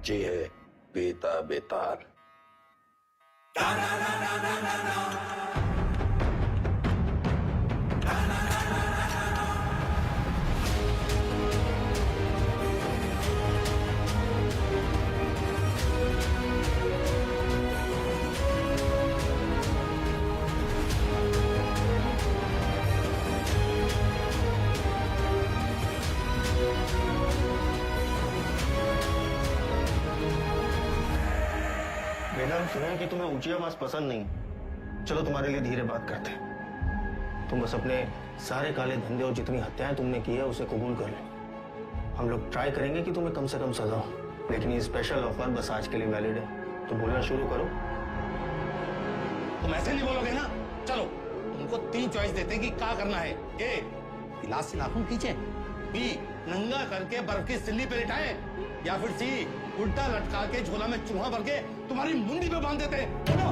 बच्ची है बेता बेतार। मैडम सुना है कि तुम्हें ऊंची आवाज पसंद नहीं। चलो तुम्हारे लिए धीरे बात करते हैं। तुम बस अपने सारे काले धंधे और जितनी हत्याएं तुमने की है उसे कबूल कर लो। हम लोग ट्राई करेंगे कि तुम्हें कम से कम सजा हो, लेकिन ये स्पेशल ऑफर बस आज के लिए वैलिड है। तो बोलना शुरू करो। तुम ऐसे नहीं बोलोगे ना। चलो तुमको 3 चॉइस देते हैं कि क्या करना है। ए, गिलास से नाखून खींचे। बी, नंगा करके बर्फ की सिल्ली पे लिटाए। या फिर सी, उल्टा लटका के झोला में चूहा भर के तुम्हारी मुंडी पे बांध देते। बोलो,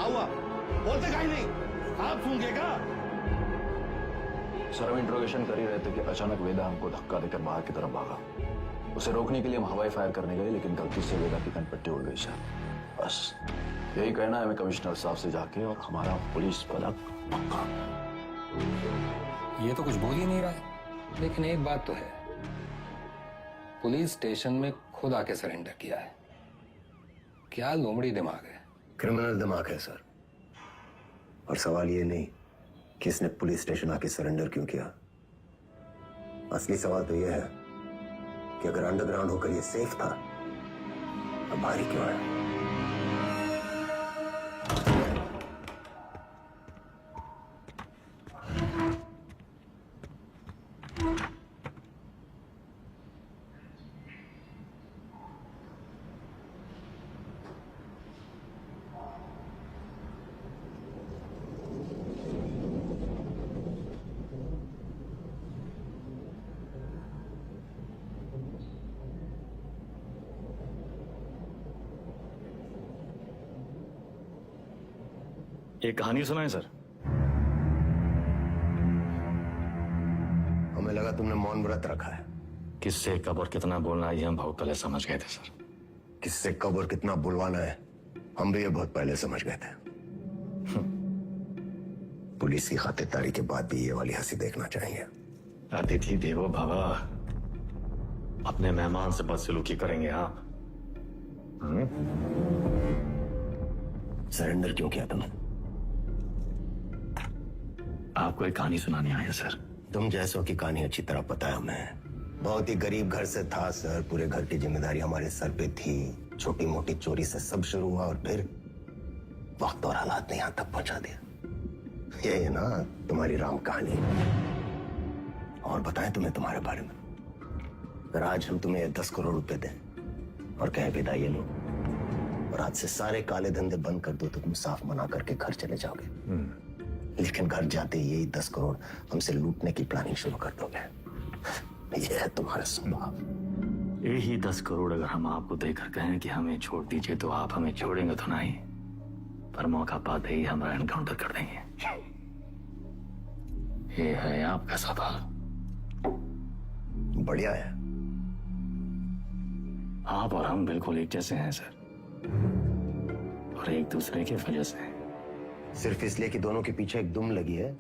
आओ बोलते काहे नहीं? आप सूंघेगा। सर हम इंट्रोगेशन कर ही रहे थे कि अचानक वेदा हमको धक्का देकर बाहर की तरफ भागा। उसे रोकने के लिए हम हवाई फायर करने गए, लेकिन गलती से वेदा की कनपट्टी उड़ गई सर। बस यही कहना है हमें कमिश्नर साहब से जाके, और हमारा पुलिस पदक पक्का। ये तो कुछ बोल ही नहीं रहा है, लेकिन एक बात तो है, पुलिस स्टेशन में खुद आके सरेंडर किया है। क्या लोमड़ी दिमाग है। क्रिमिनल दिमाग है सर। और सवाल ये नहीं कि इसने पुलिस स्टेशन आके सरेंडर क्यों किया। असली सवाल तो यह है कि अगर अंडरग्राउंड होकर ये सेफ था तो बाहर ही क्यों आया। एक कहानी सुनाए सर। हमें लगा तुमने मौन व्रत रखा है। किससे कब और कितना बोलना है ये हम बहुत पहले समझ गए थे सर। किससे कब और कितना बुलवाना है हम भी ये बहुत पहले समझ गए थे। पुलिस की खातिरदारी के बाद भी ये वाली हंसी देखना चाहेंगे। अतिथि देवो भव, अपने मेहमान से बदसलूकी करेंगे आप। सरेंडर क्यों किया तुमने? आपको एक कहानी सुनाने आया सर। तुम जैसों की कहानी अच्छी तरह पता है हमें। बहुत ही गरीब घर से था सर। पूरे घर की जिम्मेदारी हमारे सर पे थी। छोटी मोटी चोरी से सब शुरू हुआ और फिर वक्त और हालात ने यहां तक पहुंचा दिया। ये है ना तुम्हारी राम कहानी। और बताएं तुम्हें तुम्हारे बारे में। अगर आज हम तुम्हें 10 करोड़ रुपए दें और कहें विदा ये लो और आज से सारे काले धंधे बंद कर दो तो तुम साफ मना करके घर चले जाओगे। लेकिन घर जाते ही यही 10 करोड़ हमसे लूटने की प्लानिंग शुरू कर दोगे। ये है तुम्हारा स्वभाव। यही 10 करोड़ अगर हम आपको देकर कहें कि हमें छोड़ दीजिए तो आप हमें छोड़ेंगे तो नहीं, पर मौका पाते ही हमारा एनकाउंटर कर देंगे। ये है आपका स्वभाव। बढ़िया है। आप और हम बिल्कुल एक जैसे हैं सर, और एक दूसरे की वजह से। सिर्फ इसलिए कि दोनों के पीछे एक दुम लगी है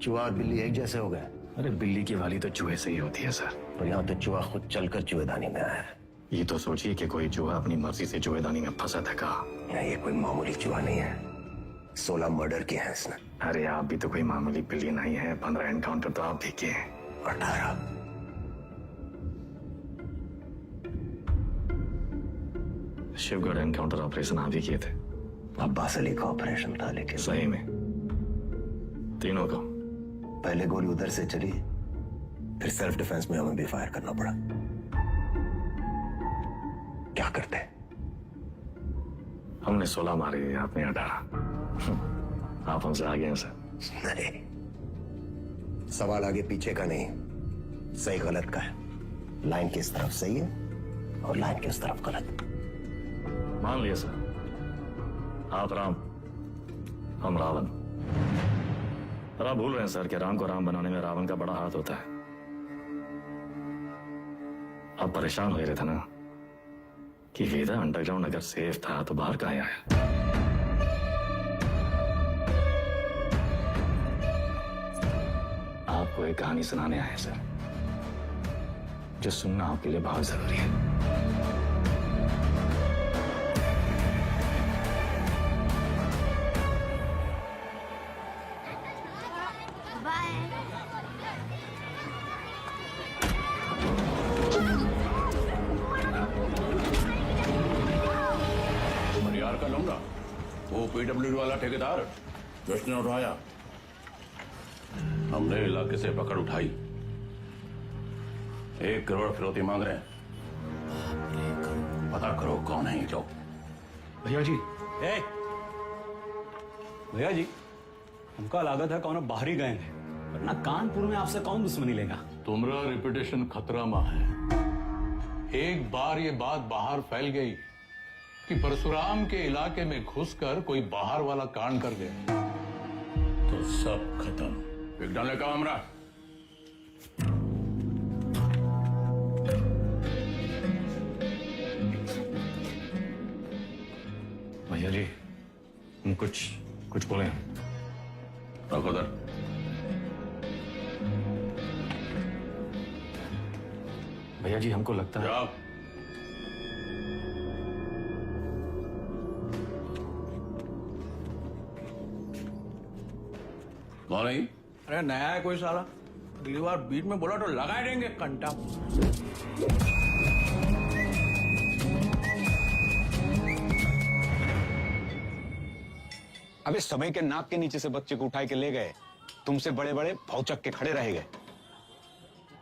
चूहा और बिल्ली एक जैसे हो गए। अरे बिल्ली की वाली तो चूहे से ही होती है सर। पर यहाँ तो चूहा खुद चलकर चूहेदानी में आया है। ये तो सोचिए कि कोई चूहा अपनी मर्जी से चूहेदानी में फंसा था का। ये कोई मामूली चूहा नहीं है। 16 मर्डर किए हैं इसने। अरे आप भी तो कोई मामूली बिल्ली नहीं है। 15 एनकाउंटर तो आप भी किए हैं। 18। शिवगढ़ एनकाउंटर ऑपरेशन आप ही किए थे। अब्बास अली का ऑपरेशन था, लेकिन सही में तीनों का। पहले गोली उधर से चली, फिर सेल्फ डिफेंस में हमें भी फायर करना पड़ा। क्या करते? हमने 16 मारे, आपने 18। आप हमसे आगे हैं सर। नहीं, सवाल आगे पीछे का नहीं, सही गलत का है। लाइन किस तरफ सही है और लाइन किस तरफ गलत। मान लिया सर, आप राम, हम रावण। पर आप भूल रहे हैं सर कि राम को राम बनाने में रावण का बड़ा हाथ होता है। आप परेशान हो रहे थे ना, कि वेदा अंडरग्राउंड अगर सेफ था तो बाहर कहाँ आया। आपको एक कहानी सुनाने आए हैं सर, जो सुनना आपके लिए बहुत जरूरी है। मनियार का लौंडा, वो पीडब्ल्यूडी वाला ठेकेदार जिसने उठाया, हमने इलाके से पकड़ उठाई। 1 करोड़ फिरौती मांग रहे हैं। पता करो कौन है ये लोग। भैया जी, भैया जी, हमका लागत है कौन बाहरी गए हैं, वरना कानपुर में आपसे कौन दुश्मनी लेगा। तुम्हारा रेपुटेशन खतरा में है। एक बार ये बात बाहर फैल गई कि परशुराम के इलाके में घुसकर कोई बाहर वाला कांड कर गया तो सब खत्म। एक डाले का हमरा। भैया जी, हम कुछ बोले। रखो दर। भैया जी, हमको लगता है जाओ। कौन है? अरे नया है कोई साला, अगली बार बीच में बोला तो लगा देंगे कंटा। अबे समय के नाक के नीचे से बच्चे को उठाए के ले गए, तुमसे बड़े बड़े भौचक के खड़े रह गए।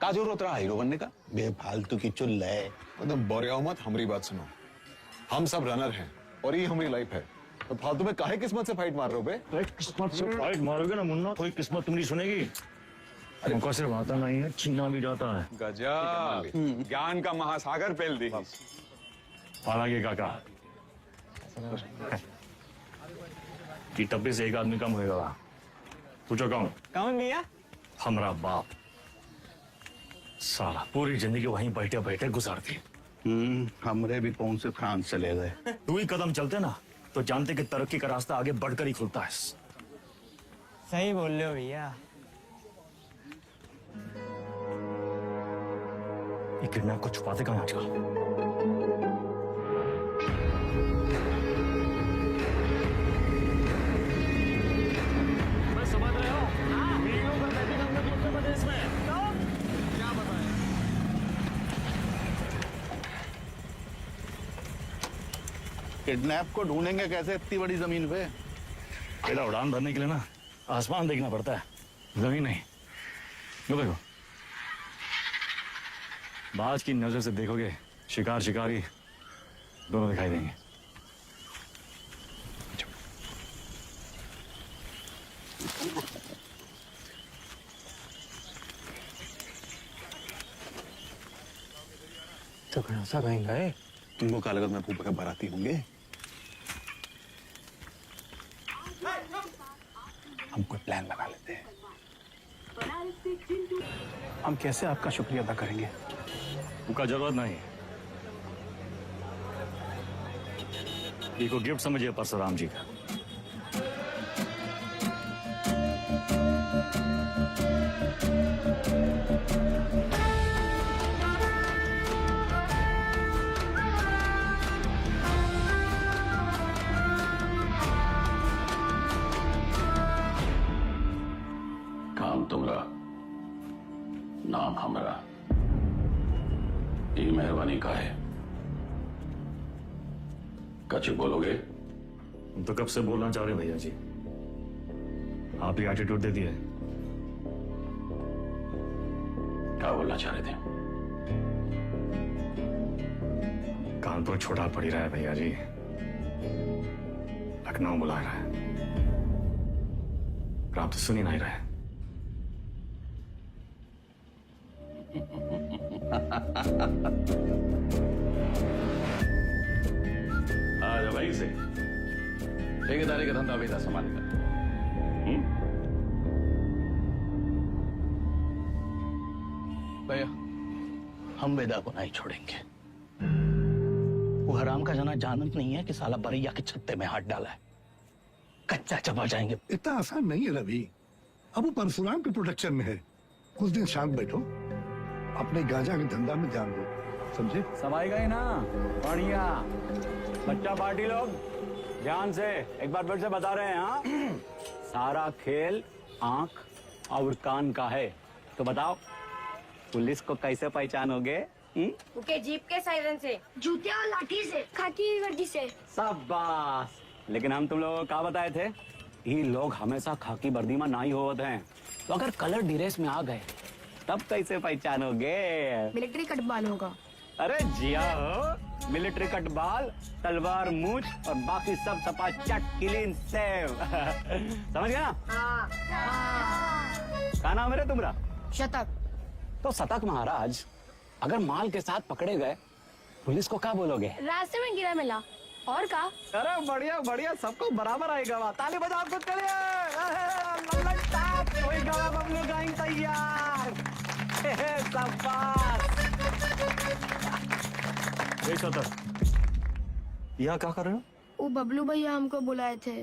का जरूरत रहा हीरो बनने का? बेफालतू की चुल है। एकदम बोरिया मत, हमारी बात सुनो। हम सब रनर हैं और ये हमारी लाइफ है, तो फालतू में काहे किस्मत से फाइट मार रहे हो बे? किस्मत से फाइट मारोगे ना मुन्ना, कोई किस्मत तुम्हारी सुनेगी। हमको सिर्फ आता नहीं है, छीना भी जाता है। गजब, ज्ञान का महासागर पेल दी। हालांकि काका कि टब्बे से एक आदमी कम होगा। पूछो कौन? कौन भैया? हमारा बाप। साला पूरी जिंदगी वहीं बैठे बैठे गुजार दी। हमरे भी कौन से फ्रांस चले गए। 2 ही कदम चलते ना तो जानते कि तरक्की का रास्ता आगे बढ़कर ही खुलता है। सही बोल रहे हो भैया। ये किडनैप को छुपाते कहाँ आजकल? किडनैप को ढूंढेंगे कैसे इतनी बड़ी जमीन पे? पहला उड़ान भरने के लिए ना आसमान देखना पड़ता है, जमीन नहीं। लो देखो, बाज की नजर से देखोगे शिकार शिकारी दोनों दिखाई देंगे। तो ऐसा कहीं गए? तुमको क्या लगत मैं फूफा के बाराती होंगे? हम कोई प्लान लगा लेते हैं। हम कैसे आपका शुक्रिया अदा करेंगे? उनका जरूरत नहीं। ये को गिफ्ट समझिए परशुराम जी का। काम तुम्हारा, नाम हमारा। ये मेहरबानी का है। कच्चे बोलोगे? हम तो कब से बोलना चाह रहे हैं भैया जी, आप ही एटीट्यूड दे दिए। क्या बोलना चाह रहे थे? कानपुर छोड़ा पड़ ही रहा है भैया जी, लखनऊ बुला रहा है, आप तो सुन ही नहीं रहे। आज भाई से ठेकेदारी का धंधा बेटा संभालेगा। भैया, हम वेदा को नहीं छोड़ेंगे। वो हराम का जना जानत नहीं है कि साला बरैया के छत्ते में हाथ डाला है। कच्चा चबा जाएंगे। इतना आसान नहीं है रवि। अब वो परशुराम के प्रोटेक्शन में है। कुछ दिन शांत बैठो, अपने गांजा के धंधा में ध्यान दो, समझे? समाई गई ना? बढ़िया। बच्चा पार्टी लोग ध्यान से एक बार फिर से बता रहे हैं, हाँ? सारा खेल आंख और कान का है। तो बताओ पुलिस को कैसे पहचानोगे? उनके जीप के सायरन से, जूते और लाठी से, खाकी वर्दी से। शाबाश। लेकिन हम तुम लोगों को क्या बताए थे? ये लोग हमेशा खाकी वर्दी में ना ही होते हैं, तो अगर कलर ड्रेस में आ गए तब कैसे पहचानोगे? मिलिट्री कटबाल होगा। अरे जिया हो, मिलिट्री कटबाल, तलवार मूछ और बाकी सब सपा चट क्लीन सेव। समझ गया? हाँ। क्या नाम है रे तुम्हारा? शतक। तो शतक महाराज, अगर माल के साथ पकड़े गए पुलिस को क्या बोलोगे? रास्ते में गिरा मिला। और का? अरे बढ़िया बढ़िया, सबको बराबर आएगा। ताली बजाओ खुद के लिए। कोई गवा बबलू गाएंगे तैयार। यहाँ क्या कर रहे हो? वो बबलू भैया हमको बुलाए थे।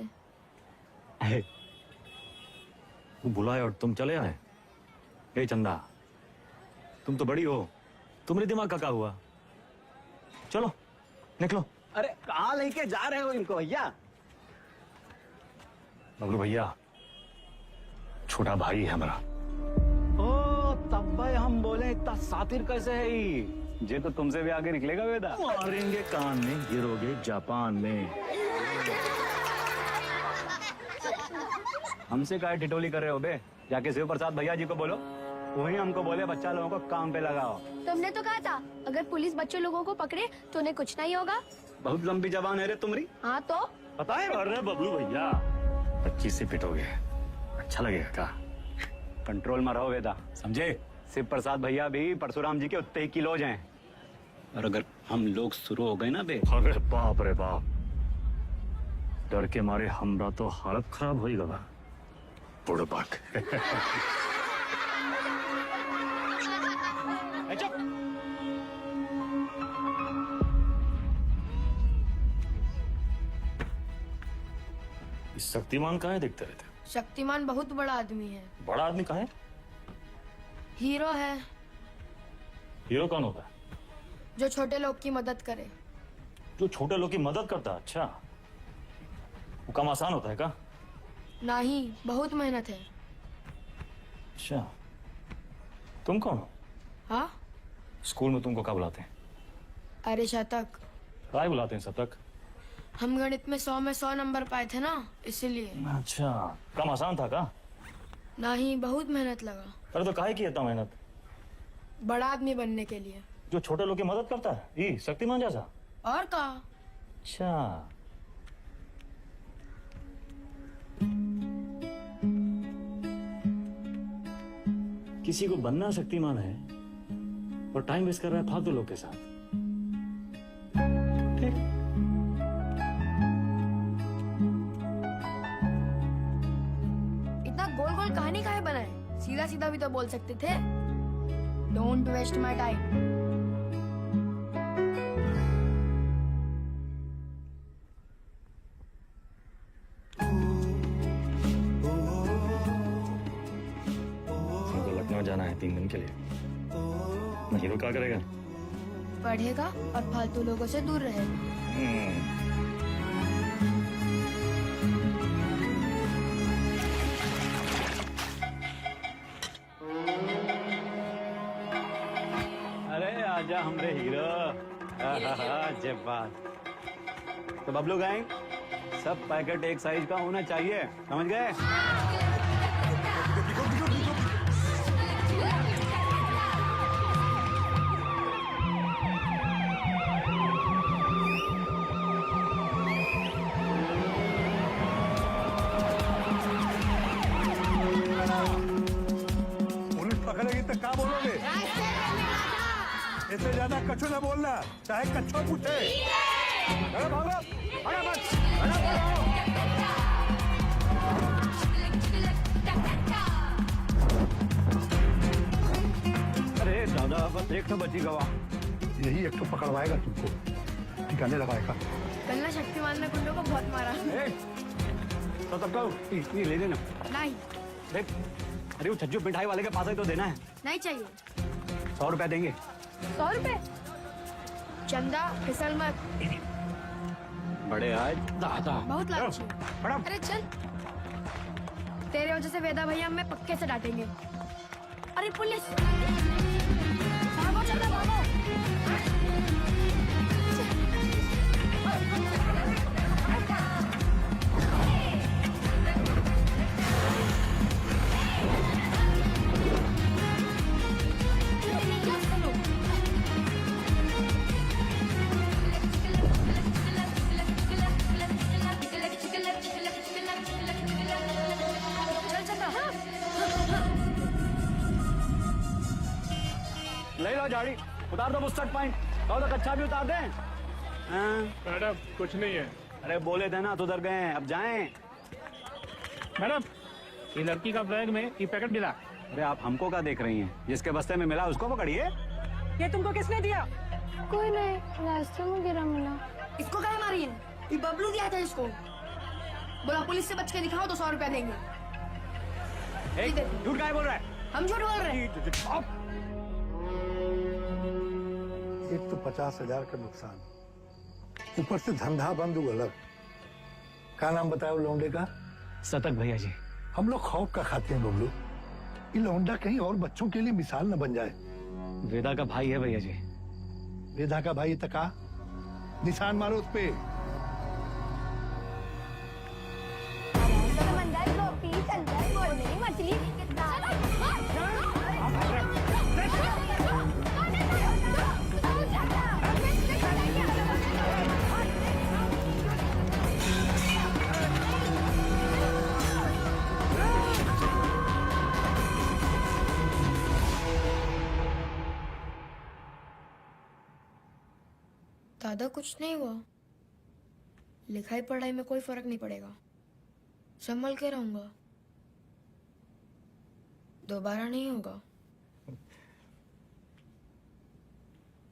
तू बुलाए और तुम चले आए? ए चंदा, तुम तो बड़ी हो, तुम्हारे दिमाग का क्या हुआ? चलो निकलो। अरे कहाँ लेके जा रहे हो इनको भैया? बबलू भैया छोटा भाई है हमारा। ओ तब भाई हम बोले इतना सातिर कैसे है ये तो तुमसे भी आगे निकलेगा वेदा। मारेंगे कान में, गिरोगे जापान में। हमसे काय टिटोली कर रहे हो बे? जाके शिव प्रसाद भैया जी को बोलो, वही हमको बोले बच्चा लोगों को काम पे लगाओ। तुमने तो कहा था अगर पुलिस बच्चे लोगों को पकड़े तो उन्हें कुछ नहीं होगा। बहुत लंबी जबान है रे तुम्हारी। हाँ तो पता है? अरे बबलू भैया 25 से पिटोगे, अच्छा लगेगा क्या? कंट्रोल में रहो वेदा, समझे? शिव प्रसाद भैया भी परशुराम जी के उतने ही किलोज हैं, और अगर हम लोग शुरू हो गए ना बे। अरे बाप रे बाप, डर के मारे हमरा तो हालत खराब हो गया। बुड़बक। शक्तिमान कहाँ है दिखते रहते? शक्तिमान बहुत बड़ा आदमी है। बड़ा आदमी कहाँ है? हीरो है। हीरो कौन होता है? जो छोटे लोग की मदद करे। जो छोटे लोग की मदद करता है? अच्छा, वो काम आसान होता है क्या? नहीं, बहुत मेहनत है। अच्छा, तुम कौन हो? हाँ? स्कूल में तुमको क्या बुलाते हैं? अरे शतक। क्या बुलाते हैं शतक? हम गणित में 100 में 100 नंबर पाए थे ना, इसीलिए। अच्छा, काम आसान था क्या? नहीं, बहुत मेहनत लगा। अरे तो काहे की इतना मेहनत? बड़ा आदमी बनने के लिए। जो छोटे लोग की मदद करता है, ये शक्तिमान जैसा? और का? अच्छा, किसी को बनना शक्तिमान है और टाइम वेस्ट कर रहा है फालतू लोग के साथ। ठीक। इतना गोल गोल कहानी काहे बनाए? सीधा सीधा भी तो बोल सकते थे। Don't waste my time. जाना है 3 दिन के लिए। हीरो क्या करेगा? पढ़ेगा और फालतू लोगों से दूर रहेगा। अरे आजा हमरे हीरो। जय बात। तो बबलू गैंग, सब पैकेट एक साइज का होना चाहिए, समझ गए? पकड़ेगी तो क्या बोलोगे? इससे ज्यादा कछु ना बोलना, चाहे कच्छो पूछे। अरे भागो, अरे दादा, बस एक तो बची गवा। यही एक तो पकड़वाएगा तुमको। ठिकाने लगाएगा। कल ना शक्तिमान ने गुंडों को बहुत मारा। तो तब का ये ले लेना। नहीं देख, अरे वो छज्जू मिठाई वाले के पास ही तो देना है। नहीं चाहिए। 100 रुपया देंगे। 100 रुपए? चंदा फिसल मत। बड़े आज दादा बहुत लालची है। बड़ा अरे चल, तेरे वजह से वेदा भैया हमें पक्के से डांटेंगे। अरे पुलिस, भागो चंदा भागो। ले लो झाड़ी, उतार दो बुस्टर्ड पॉइंट। कहो तो कच्चा भी उतार दें। मैडम कुछ नहीं है। अरे बोले थे ना तो उधर गए, अब जाएं। मैडम ये लड़की का बैग में ये पैकेट मिला। अरे आप हमको क्या देख रही हैं? जिसके बस्ते में मिला उसको पकड़िए। ये तुमको किसने दिया? कोई नहीं, रास्ते में गिरा मिला। इसको क्या मारी है? ये बबलू दिया था इसको। बोला पुलिस से बच के दिखाओ तो 100 रुपया देंगे। झूठ काहे बोल रहा है? हम झूठ बोल रहे हैं। एक तो 50,000 का नुकसान, ऊपर से धंधा बंद हुआ अलग। क्या नाम बताया लौंडे का? सतक भैया जी। हम लोग खौफ का खाते हैं बबलू। ये लौंडा कहीं और बच्चों के लिए मिसाल न बन जाए। वेदा का भाई है भैया जी। वेदा का भाई तका निशान मारो उस पे। मछली दादा कुछ नहीं हुआ। लिखाई पढ़ाई में कोई फर्क नहीं पड़ेगा। संभल के रहूंगा। दोबारा नहीं होगा।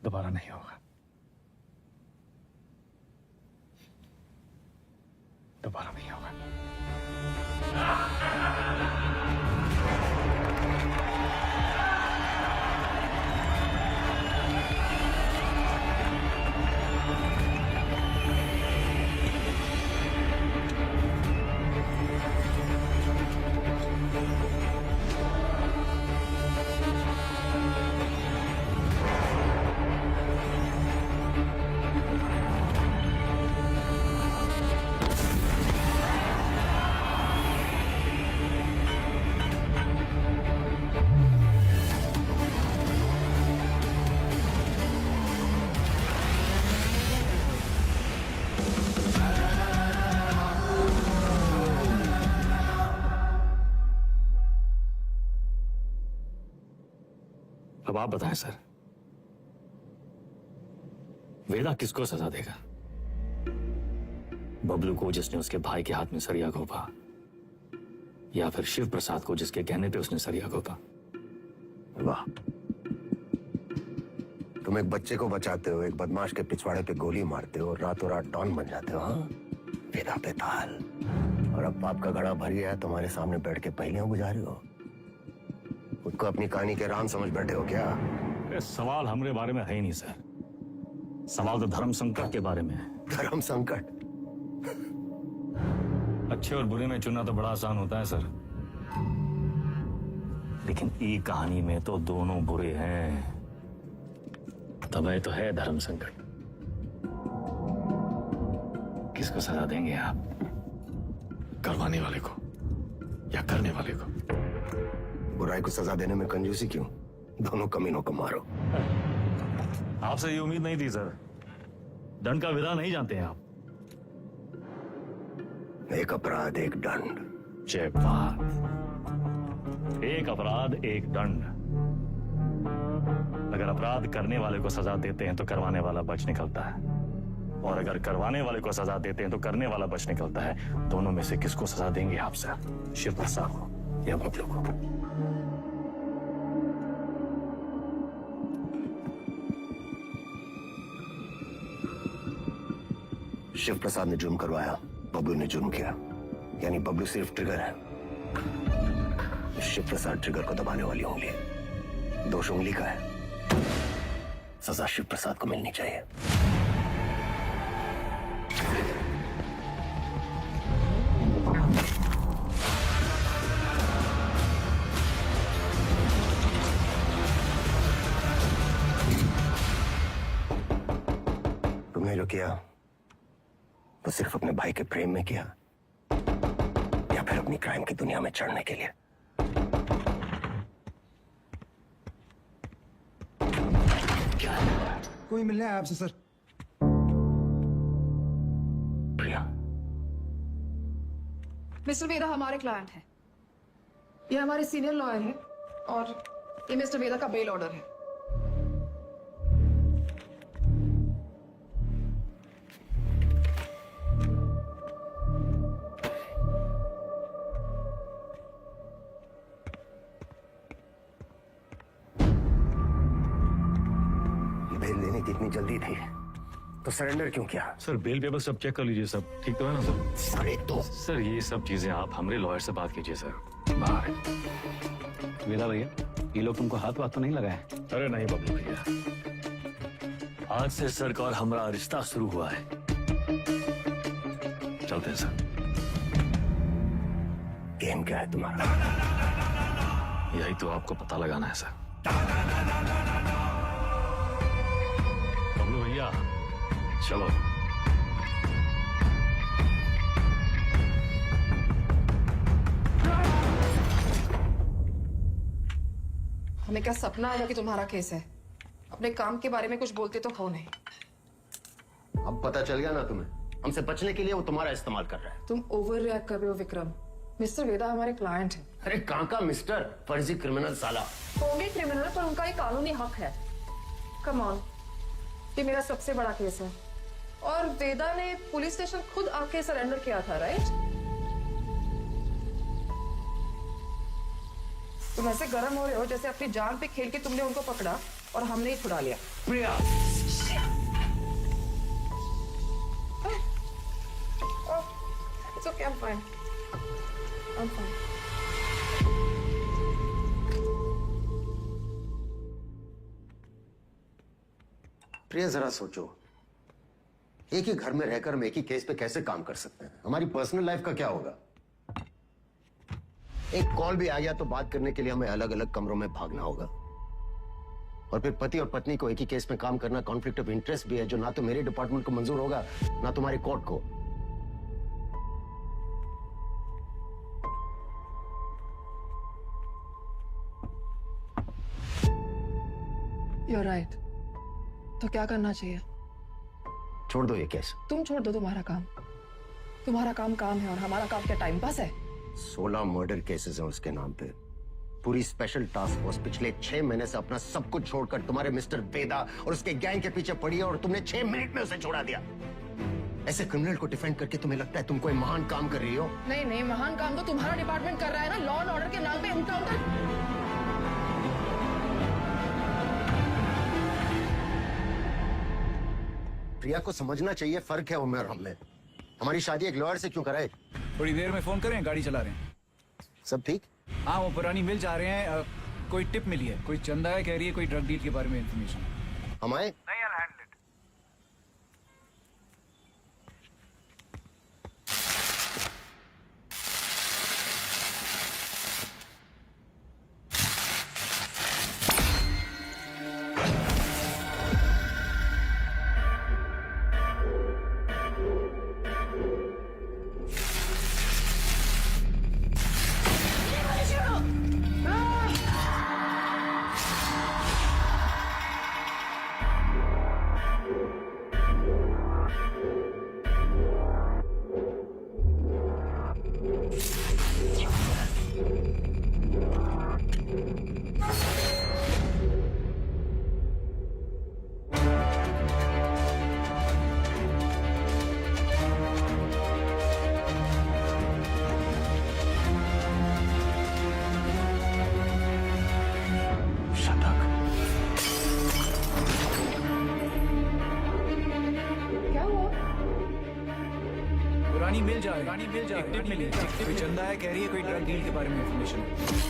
दोबारा नहीं होगा। दोबारा नहीं होगा। अब आप बताएं सर, वेदा किसको सजा देगा? बबलू को जिसने उसके भाई के हाथ में सरिया घोंपा, या फिर शिव प्रसाद को जिसके कहने पे उसने सरिया घोंपा? वाह, तुम एक बच्चे को बचाते हो, एक बदमाश के पिछवाड़े पे गोली मारते हो, रातों रात डॉन बन जाते हो। हाँ, वेदा पे ताल। और अब पाप का घड़ा भर गया है, तुम्हारे सामने बैठ के पहेलियां बुझा रहे हो। उसको अपनी कहानी के राम समझ बैठे हो क्या? सवाल हमारे बारे में है ही नहीं सर। सवाल तो धर्म संकट के बारे में है। धर्म संकट? अच्छे और बुरे में चुनना तो बड़ा आसान होता है सर, लेकिन ई कहानी में तो दोनों बुरे हैं। तब तो है धर्म संकट। किसको सजा देंगे आप? करवाने वाले को या करने वाले को? बुराई को सजा देने में कंजूसी क्यों? दोनों कमीनों को मारो। आपसे ये उम्मीद नहीं थी सर। दंड का विधा नहीं जानते हैं आप। एक अपराध एक दंड। जय बात। एक अपराध एक दंड। अगर अपराध करने वाले को सजा देते हैं तो करवाने वाला बच निकलता है, और अगर करवाने वाले को सजा देते हैं तो करने वाला बच निकलता है। दोनों में से किसको सजा देंगे आप सर? शिव प्रसाद को या बबलू को? शिव प्रसाद ने जुर्म करवाया, बबलू ने जुर्म किया, यानी बबलू सिर्फ ट्रिगर है, शिव प्रसाद ट्रिगर को दबाने वाली उंगली है। दोष उंगली का है, सजा शिव प्रसाद को मिलनी चाहिए। तुमने जो किया वो सिर्फ अपने भाई के प्रेम में किया या फिर अपनी क्राइम की दुनिया में चढ़ने के लिए? कोई मिलने आया आपसे सर। प्रिया, मिस्टर वेदा हमारे क्लाइंट है, ये हमारे सीनियर लॉयर है और ये मिस्टर वेदा का बेल ऑर्डर है। बेल देने की इतनी जल्दी थी तो सरेंडर क्यों किया? सर बेल पेपर सब चेक कर लीजिए, सब ठीक तो है ना सर? सारे तो सर ये सब चीजें आप हमारे लॉयर से बात कीजिए सर। बाहर वेदा भैया, ये लोग तुमको हाथ वाथ तो नहीं लगाए? अरे नहीं बबलू भैया, आज से सर का और हमारा रिश्ता शुरू हुआ है। चलते हैं सर। गेम क्या है तुम्हारा? यही तो आपको पता लगाना है सर। बबलू भैया चलो। हमें क्या सपना आया कि तुम्हारा केस है? अपने काम के बारे में कुछ बोलते तो हो नहीं। अब पता चल गया ना तुम्हें, हमसे बचने के लिए वो तुम्हारा इस्तेमाल कर रहा है। तुम ओवर रिएक्ट कर रहे हो विक्रम। मिस्टर वेदा हमारे क्लाइंट है। अरे कहाँ का मिस्टर, फर्जी क्रिमिनल साला। होंगे क्रिमिनल पर उनका एक कानूनी हक है। कम ऑन, ये मेरा सबसे बड़ा केस है और वेदा ने पुलिस स्टेशन खुद आके सरेंडर किया था, राइट? तुम ऐसे गर्म हो रहे हो जैसे अपनी जान पे खेल के तुमने उनको पकड़ा और हमने ही छुड़ा लिया। प्रिया, It's okay, I'm fine. I'm fine. प्रिया जरा सोचो, एक ही घर में रहकर हम एक ही केस पे कैसे काम कर सकते हैं? हमारी पर्सनल लाइफ का क्या होगा? एक कॉल भी आ गया तो बात करने के लिए हमें अलग अलग कमरों में भागना होगा। और फिर पति और पत्नी को एक ही केस में काम करना कॉन्फ्लिक्ट ऑफ इंटरेस्ट भी है, जो ना तो मेरे डिपार्टमेंट को मंजूर होगा ना तुम्हारे कोर्ट को। You're right. तो क्या करना चाहिए? छोड़ दो ये केस। तुम छोड़ दो तुम्हारा काम। तुम्हारा काम काम है और हमारा काम क्या टाइम पास है? 16 मर्डर केसेस हैं उसके नाम पे। पूरी स्पेशल टास्क फोर्स पिछले 6 महीने से अपना सब कुछ छोड़कर तुम्हारे मिस्टर वेदा और उसके गैंग के पीछे पड़ी है और तुमने 6 मिनट में उसे छोड़ा दिया। ऐसे क्रिमिनल को डिफेंड करके तुम्हें लगता है तुम कोई महान काम कर रही हो? नहीं नहीं, महान काम तो तुम्हारा डिपार्टमेंट कर रहा है ना, लॉ एंड ऑर्डर के नाम पे एनकाउंटर। प्रिया को समझना चाहिए फर्क है उम्र और हम में। हमारी शादी एक लॉयर से क्यों कराए? थोड़ी देर में फोन करें, गाड़ी चला रहे हैं। सब ठीक? हाँ, वो पुरानी मिल जा रहे हैं। कोई टिप मिली है, कोई चंदा है, कह रही है कोई ड्रग डील के बारे में इन्फॉर्मेशन। हम आए? नहीं, I'll handle it. जा रही है, एक टिप मिली है, कोई चंदा है, कह रही है कोई ड्रग डील के बारे में इंफॉर्मेशन।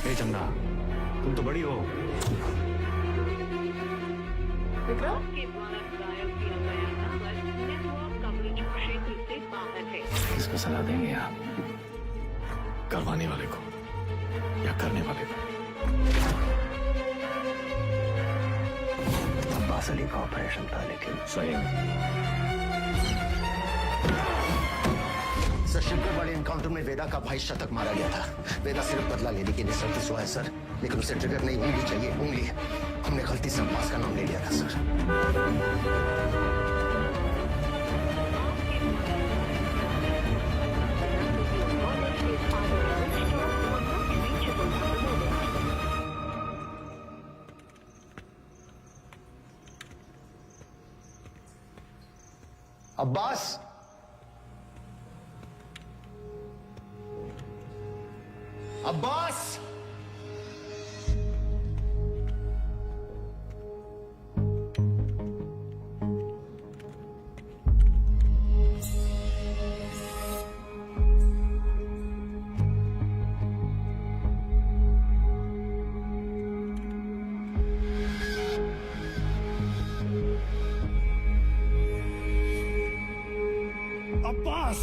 ए चंदा, तुम तो बड़ी हो। विक्रम, किसको सलाह देंगे आप? करवाने वाले को या करने वाले को? अब्बास अली का ऑपरेशन था, लेकिन सही में सर शिवगढ़ वाले एनकाउंटर में वेदा का भाई शतक मारा गया था। वेदा सिर्फ बदला लेने की निसरती हुआ है सर, लेकिन उसे ट्रिगर नहीं, उंगली चाहिए, उंगली। हमने गलती से अब्बास का नाम ले लिया था सर। अब्बास, अब्बास, अब्बास,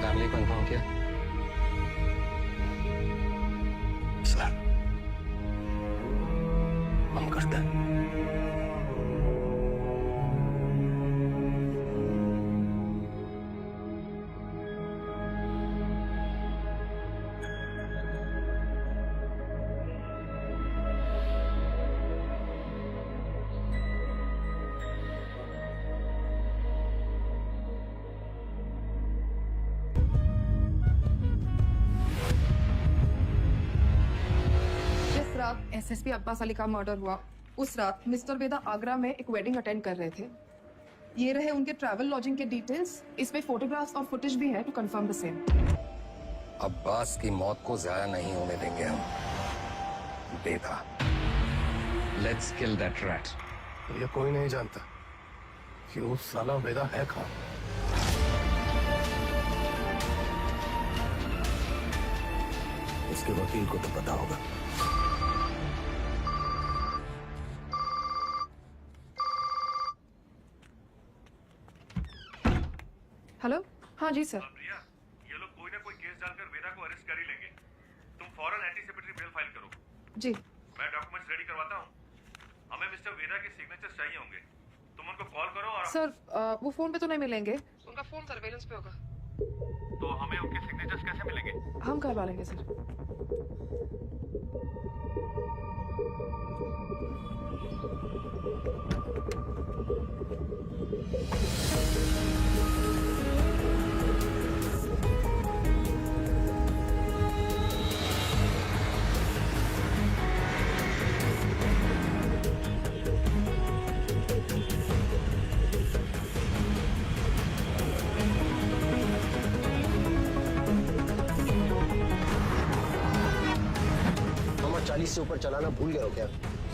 फैमिली को इन्फॉर्म किया? सर हम करते हैं। जिस रात एसएसपी अब्बास अली का मर्डर हुआ, उस रात मिस्टर वेदा आगरा में एक वेडिंग अटेंड कर रहे थे। ये रहे उनके ट्रैवल लॉजिंग के डिटेल्स। इसमें फोटोग्राफ्स और फुटेज भी है to confirm the same. Abbas की मौत को जाया नहीं होने देंगे हम। Veda, let's kill that rat. ये कोई नहीं जानता कि वो साला वेदा है कहाँ। इसके वकील को तो पता होगा। हेलो, हाँ जी सर। प्रिया, ये लोग कोई ना कोई केस डालकर वेदा को अरेस्ट कर ही लेंगे। तुम फौरन एंटीसिपेटरी बेल फाइल करो। जी मैं डॉक्यूमेंट्स रेडी करवाता हूँ। हमें मिस्टर वेदा के सिग्नेचर्स चाहिए होंगे। तुम उनको कॉल करो और सर, वो फोन पे तो नहीं मिलेंगे, उनका फोन सर्वेलेंस पे होगा। तो हमें उनके सिग्नेचर्स कैसे मिलेंगे? हम करवा लेंगे सर। नंबर 40 से ऊपर चलाना भूल गए हो क्या?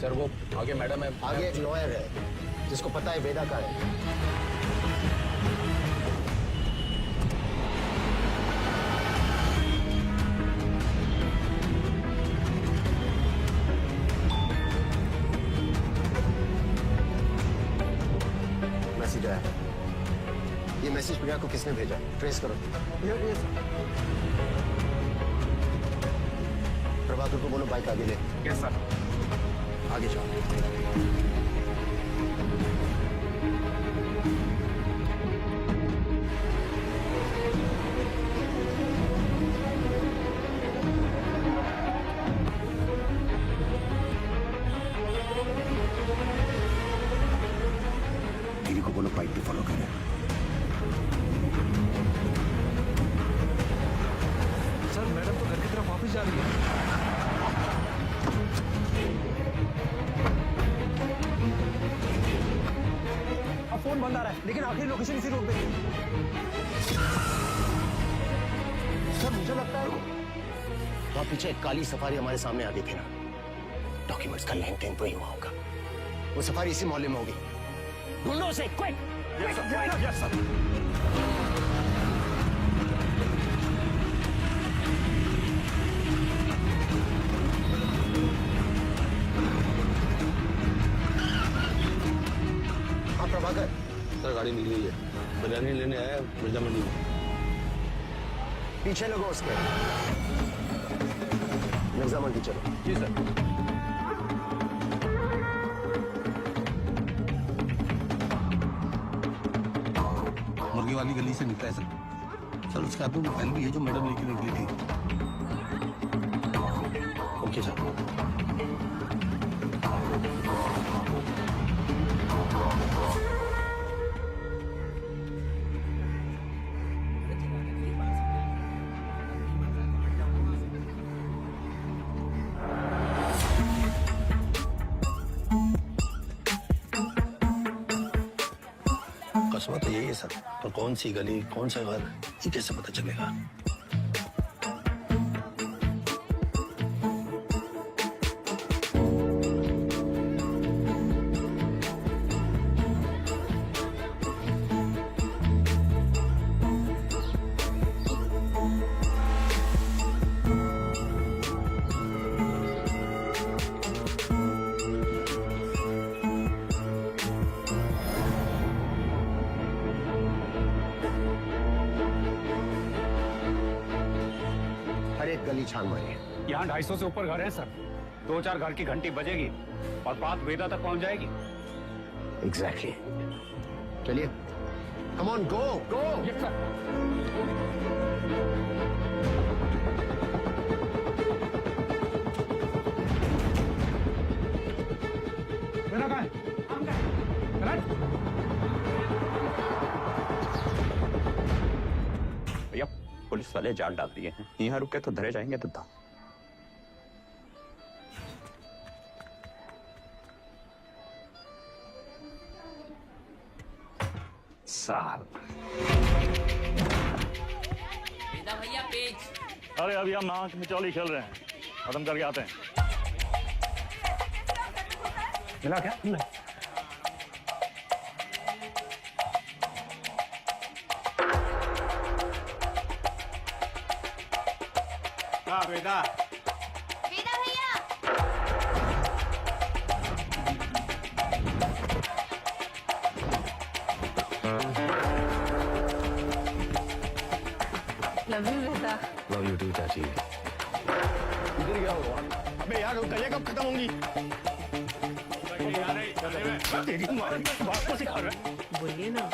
सर वो आगे मैडम है। आगे एक लॉयर है जिसको पता है वेदा का है। मैसेज आया। ये मैसेज प्रिया को किसने भेजा? ट्रेस करो। प्रभाकर को बोलो बाइक आगे ले। Yes sir. आगे जाओ। आखिरी लोकेशन इसी रोड पे है। सर मुझे लगता है वहां पीछे एक काली सफारी हमारे सामने आ गई थी ना, डॉक्यूमेंट्स का लेन देन तो ही हुआ होगा। वो सफारी इसी मोहल्ले में होगी, ढूंढो उसे क्विक। Yes sir. हाँ प्रभाकर, सर गाड़ी मिल गई है, बिरयानी लेने आया मिर्जा मंडी में। पीछे लगो उसके। मिर्जा मंडी चलो। जी सर। मुर्गी वाली गली से निकला है सर। सर उसके हाथ में मोबाइल भी है जो मैडम लेके निकली थी। Okay sir. कस्मा तो यही है सर, पर कौन सी गली कौन सा घर ये कैसे पता चलेगा? हर एक गली छान मारिए। यहाँ 250 से ऊपर घर हैं सर। 2-4 घर की घंटी बजेगी और बात वेदा तक पहुंच जाएगी। एग्जैक्टली। चलिए, come on, go go. Yes sir. Veda कहाँ है? भैया पुलिस वाले जाल डाल दिए हैं, यहाँ रुके तो धरे जाएंगे दादा। साल भैया पेज। अरे अभी हम नाक मिचौली खेल रहे हैं, खत्म करके आते हैं। मिला क्या? मिला। वेदा वेदा भैया। Love you Veda. Love you too चाची। इधर क्या हुआ? अबे यार गलियां कब खत्म होंगी? तेरी माँ बात को सिखा रहा है। बोलिए ना।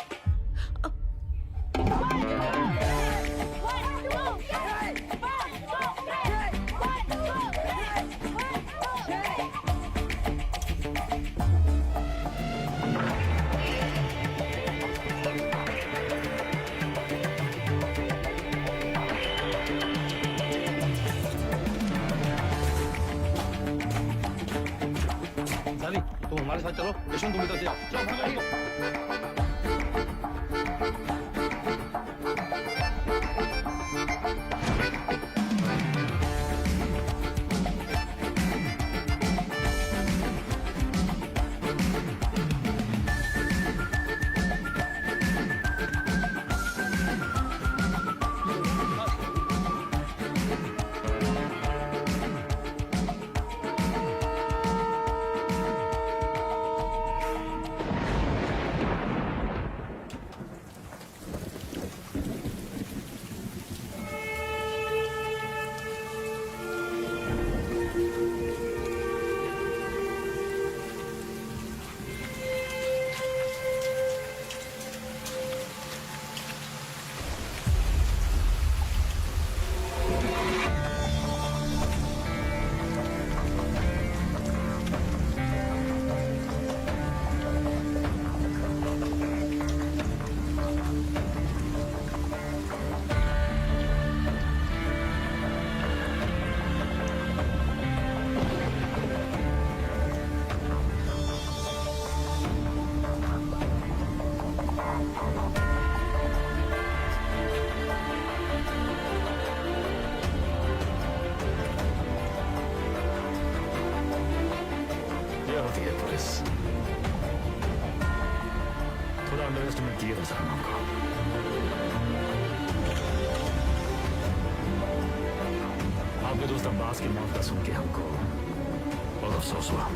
तुम हमारे साथ चलो, यशवंत तुम इधर से जाओ। होती है पुलिस। थोड़ा अंडर एस्टिमेट किया था सर हमको। आपके दोस्त अब्बास की मौत का सुन के हमको बहुत अफसोस हुआ।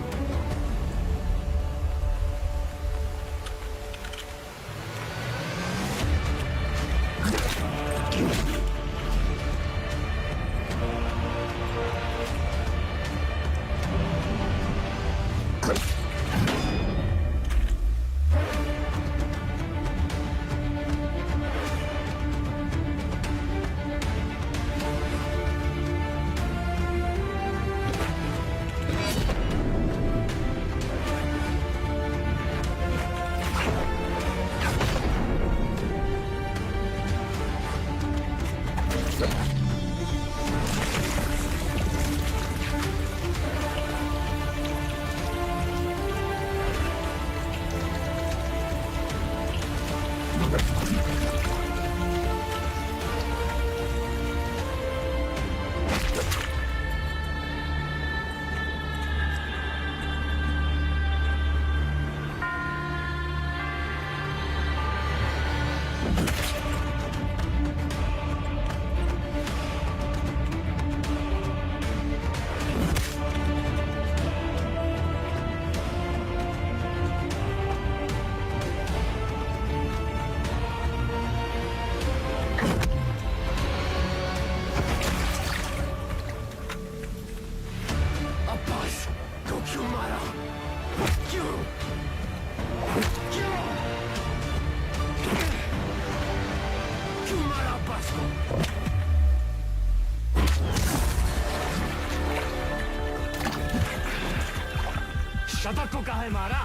शतक को कहा है मारा?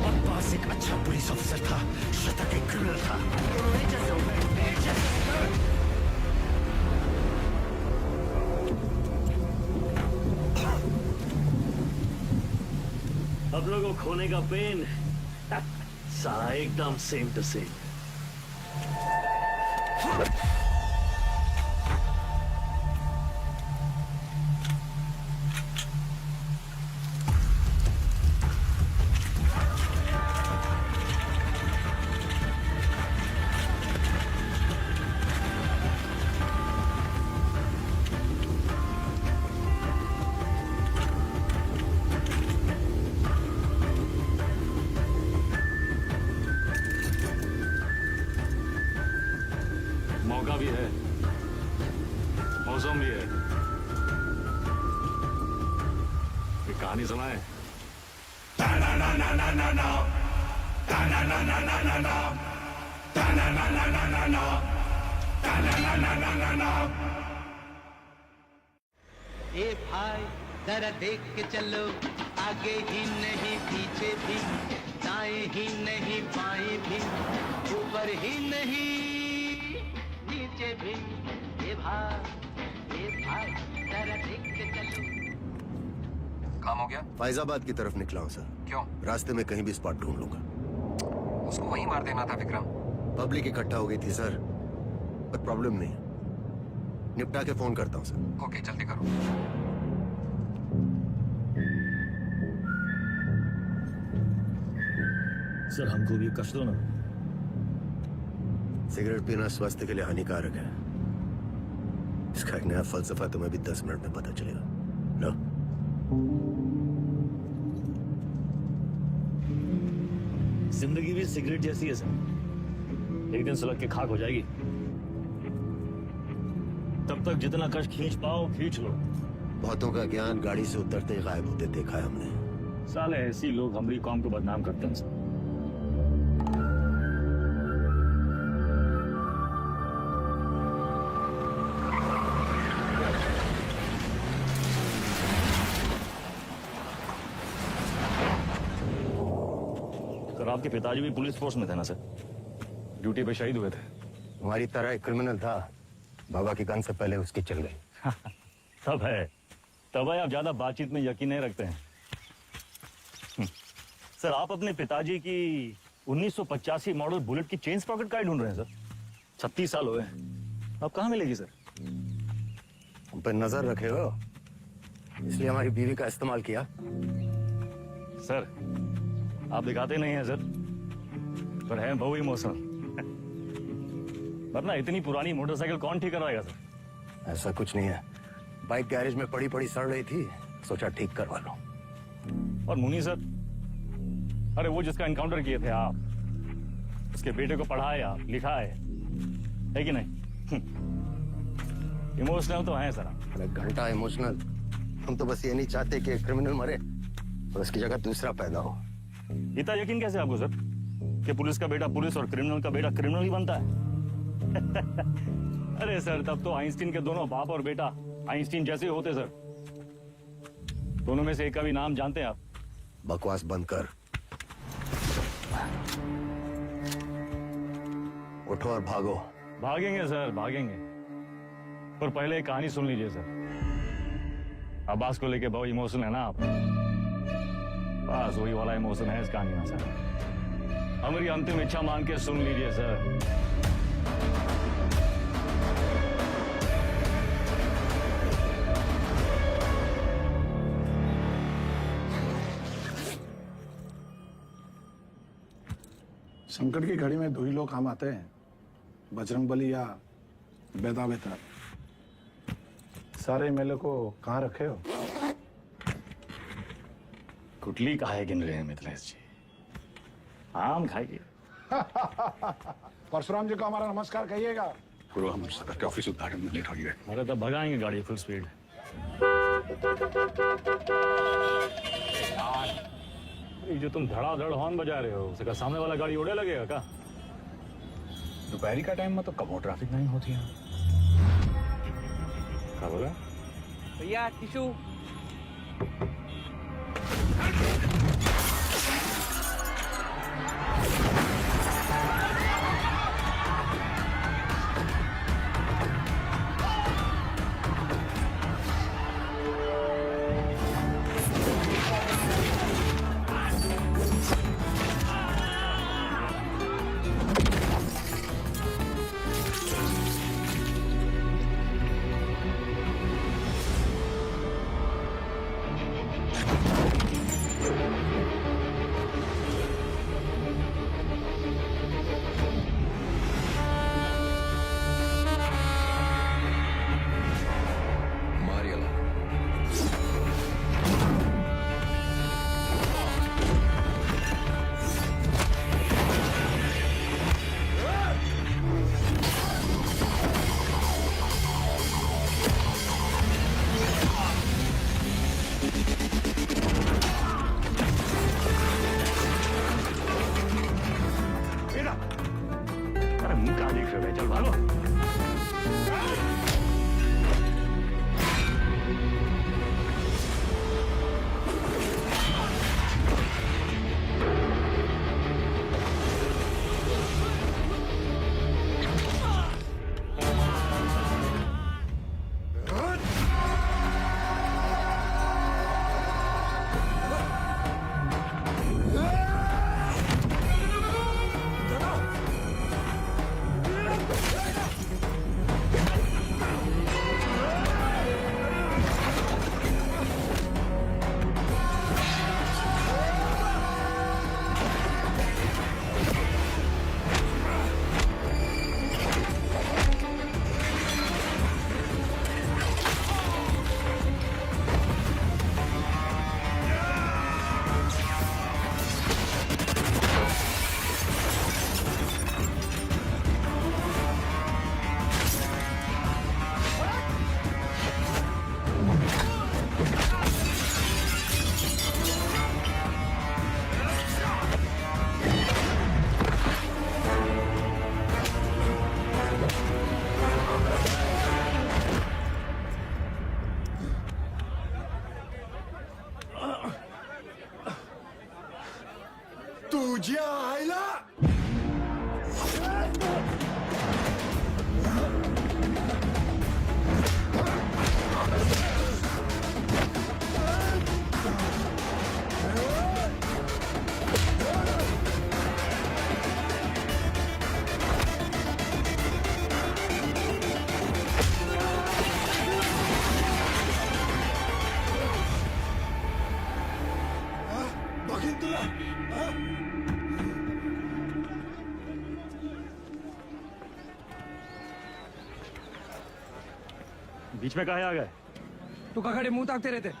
अब्बास एक अच्छा पुलिस ऑफिसर था, शतक एक क्रिमिनल था। अब लोगों को खोने का पेन सारा एकदम सेम टू सेम। मौका भी है, मौसम भी है। ये कहानी सुनाए। ए भाई जरा देख के चलो, आगे ही नहीं पीछे भी, दाएं ही नहीं बाएं भी, ऊपर ही नहीं नीचे भी। ए भाई जरा देख के चलो। काम हो गया? फैजाबाद की तरफ निकला हूँ सर। क्यों? रास्ते में कहीं भी स्पॉट ढूंढ लूंगा। उसको वहीं मार देना था विक्रम। पब्लिक इकट्ठा हो गई थी सर, पर प्रॉब्लम नहीं, निपटा के फोन करता हूँ सर। ओके, जल्दी करो। सर हमको भी कश दो ना। सिगरेट पीना स्वास्थ्य के लिए हानिकारक है। इसका एक नया फलसफा तुम्हें भी 10 मिनट में पता चलेगा। लो। जिंदगी भी सिगरेट जैसी है सर, एक दिन सुलग के खाक हो जाएगी। तब तक जितना कश खींच पाओ खींच लो। बहुतों का ज्ञान गाड़ी से उतरते ही गायब होते देखा है हमने। साले ऐसी लोग हमारी कौम को बदनाम करते हैं सर। आपके पिताजी भी पुलिस फोर्स में थे ना सर? ड्यूटी पे शहीद हुए थे। हमारी तरह एक क्रिमिनल था, बाबा की गन से पहले उसकी चल गई। तब है आप ज्यादा बातचीत में यकीन नहीं रखते हैं। सर आप अपने पिताजी की 1985 मॉडल बुलेट की चेन स्प्रॉकेट का ही ढूंढ रहे हैं सर। 36 साल हुए हैं। अब कहाँ मिलेगी सर? हम पे नजर रखे हो, इसलिए हमारी बीवी का इस्तेमाल किया। सर आप दिखाते नहीं हैं सर, पर है बहु इमोशनल। वरना इतनी पुरानी मोटरसाइकिल कौन ठीक करवाएगा सर? ऐसा कुछ नहीं है, बाइक गैरेज में पड़ी पड़ी सड़ रही थी, सोचा ठीक करवा लो। और मुनी सर, अरे वो जिसका एनकाउंटर किए थे आप, उसके बेटे को पढ़ाया लिखाया है कि नहीं? इमोशनल तो है सर आप। अरे घंटा इमोशनल, हम तो बस ये नहीं चाहते कि क्रिमिनल मरे और उसकी जगह दूसरा पैदा हो। इतना यकीन कैसे आपको सर कि पुलिस का बेटा पुलिस और क्रिमिनल का बेटा क्रिमिनल ही बनता है? अरे सर तब तो आइंस्टीन के दोनों बाप और बेटा आइंस्टीन जैसे होते सर। दोनों में से एक का भी नाम जानते हैं आप? बकवास बंद कर, उठो और भागो। भागेंगे सर भागेंगे, पर पहले एक कहानी सुन लीजिए सर। अब्बास को लेके बहुत इमोशनल है ना आप? बस वही वाला इमोशन है इस कहानी में सर। हमारी अंतिम इच्छा मान के सुन लीजिए सर। संकट की घड़ी में दो ही लोग काम आते हैं, बजरंग बली या बेदा बेतार। सारे मेले को कहाँ रखे हो? कुटली काहे गिन रहे हैं मिथिलेश जी? आम खाइए। परशुराम जी को हमारा नमस्कार कहिएगा। पूर्व हम सदर के ऑफिस उद्घाटन में लेट हो गए। अरे तब भगाएंगे गाड़ी फुल स्पीड। ये जो तुम धड़ाधड़ हॉर्न बजा रहे हो, उसका सामने वाला गाड़ी उड़े लगेगा क्या? दोपहरी का टाइम में तो कब ट्रैफिक नहीं होती है। क्या बोला भैया? टिशू। अरे मुंह कहाँ देख रहे हो? चल भागो। बीच में काहे आ गए? तू का खड़े मुंह ताकते रहते?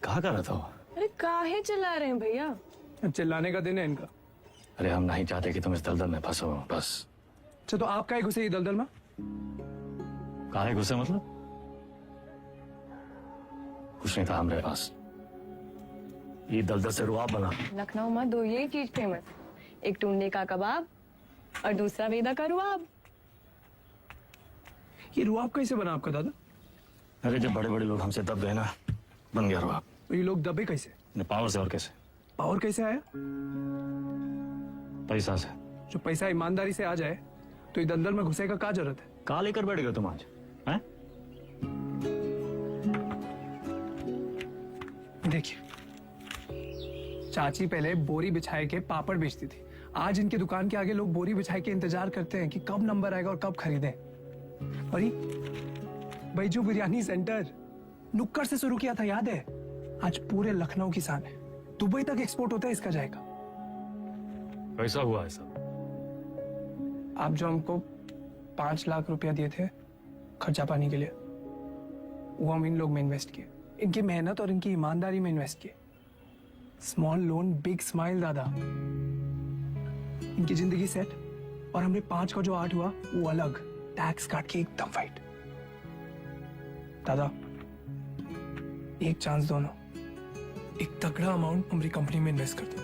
कहा कर रहा था? अरे काहे चिल्ला रहे हैं भैया? चिल्लाने का दिन है इनका। अरे हम नहीं चाहते कि तुम इस दलदल में फंसो, बस। अच्छा, तो आप काहे घुसे ये दलदल में? काहे गुस्से मतलब? कुछ नहीं था हमारे पास, ये दलदल से रुआब बना। लखनऊ में दो यही चीज फेमस, एक टुंडे का कबाब और दूसरा वेदा का रुआब। ये रुआब कैसे बना आपका दादा? अरे जब बड़े बड़े लोग हमसे दब गए ना, बन गया रुआब। तो ये लोग दबे कैसे? पावर से। और कैसे? पावर कैसे आया? पैसा से। जो पैसा ईमानदारी से आ जाए तो ये दलदल में घुसे का क्या जरूरत है? कहा लेकर बैठ गए तुम आज? हैं? देखिए, चाची पहले बोरी बिछाए के पापड़ बेचती थी। आज इनके दुकान के आगे लोग बोरी बिछाए के इंतजार करते हैं कि कब नंबर आएगा और कब खरीदें। और ये बैजू बिरयानी सेंटर नुक्कड़ से शुरू किया था, याद है? आज पूरे लखनऊ की शान है। दुबई तक एक्सपोर्ट होता है इसका जायका। कैसा हुआ है सब? आप जो हमको 5 लाख रुपया दिए थे खर्चा पानी के लिए, वो हम इन लोग में इन्वेस्ट किए। इनकी मेहनत और इनकी ईमानदारी में इन्वेस्ट किए। स्मॉल लोन बिग स्माइल दादा। इनकी जिंदगी सेट और हमने 5 का जो 8 हुआ वो अलग, टैक्स काट के एकदम फाइट। दादा एक चांस दो ना, एक तगड़ा अमाउंट हमारी कंपनी में इन्वेस्ट कर दो।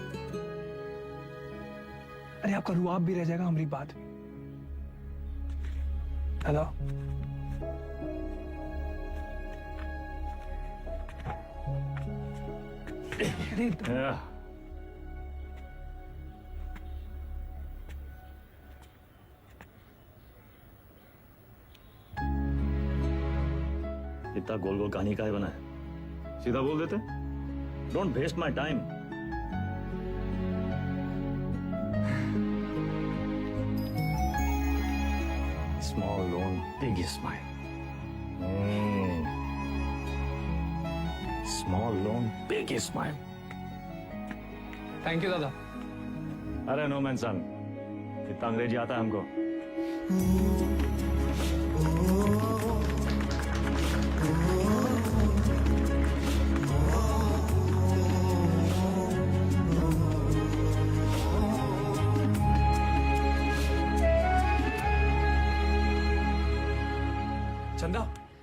अरे आपका रुआब भी रह जाएगा हमारी बात में। दादा अरे इतना गोल गोल कहानी का है बना है? सीधा बोल देते, don't waste my time. Small loan big smile. Small loan big smile. Thank you दादा। अरे नो मेंशन, इतना अंग्रेजी आता है हमको। चंदा,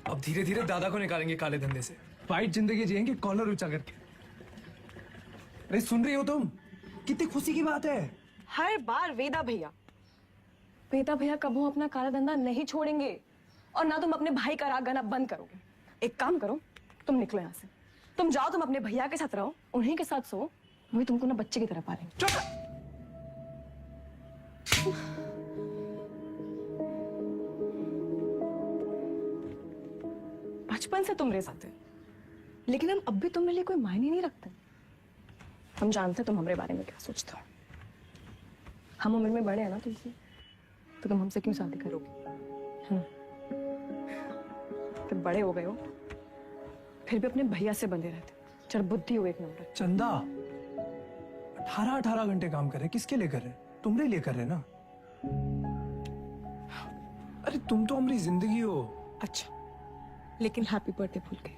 अब धीरे धीरे दादा को निकालेंगे काले धंधे से। फाइट जिंदगी जिएंगे कॉलर ऊंचा करके। अरे सुन रही हो तुम? कितनी खुशी की बात है। हर बार वेदा भैया कबू अपना काला धंधा नहीं छोड़ेंगे और ना तुम अपने भाई का राग गाना बंद करोगे। एक काम करो, तुम निकलो यहाँ से। तुम जाओ, तुम अपने भैया के साथ रहो, उन्हीं के साथ सो, वही तुमको ना बच्चे की तरह पालेंगे। बचपन से तुम रह सकते, लेकिन हम अब भी तुम्हारे लिए कोई मायने नहीं रखते। हम जानते तुम हमारे बारे में क्या सोचते हो। हम उम्र में बड़े हैं ना तुमसे, तो तुम हमसे क्यों शादी करोगे? फिर बड़े हो गए हो, फिर भी अपने भैया से बंधे रहते। चल बुद्धि हो एक नंबर। चंदा 18 घंटे काम कर रहे, किसके लिए कर रहे? तुम्हारे लिए कर रहे ना। अरे तुम तो हमारी जिंदगी हो। अच्छा, लेकिन हैप्पी बर्थडे भूल गए।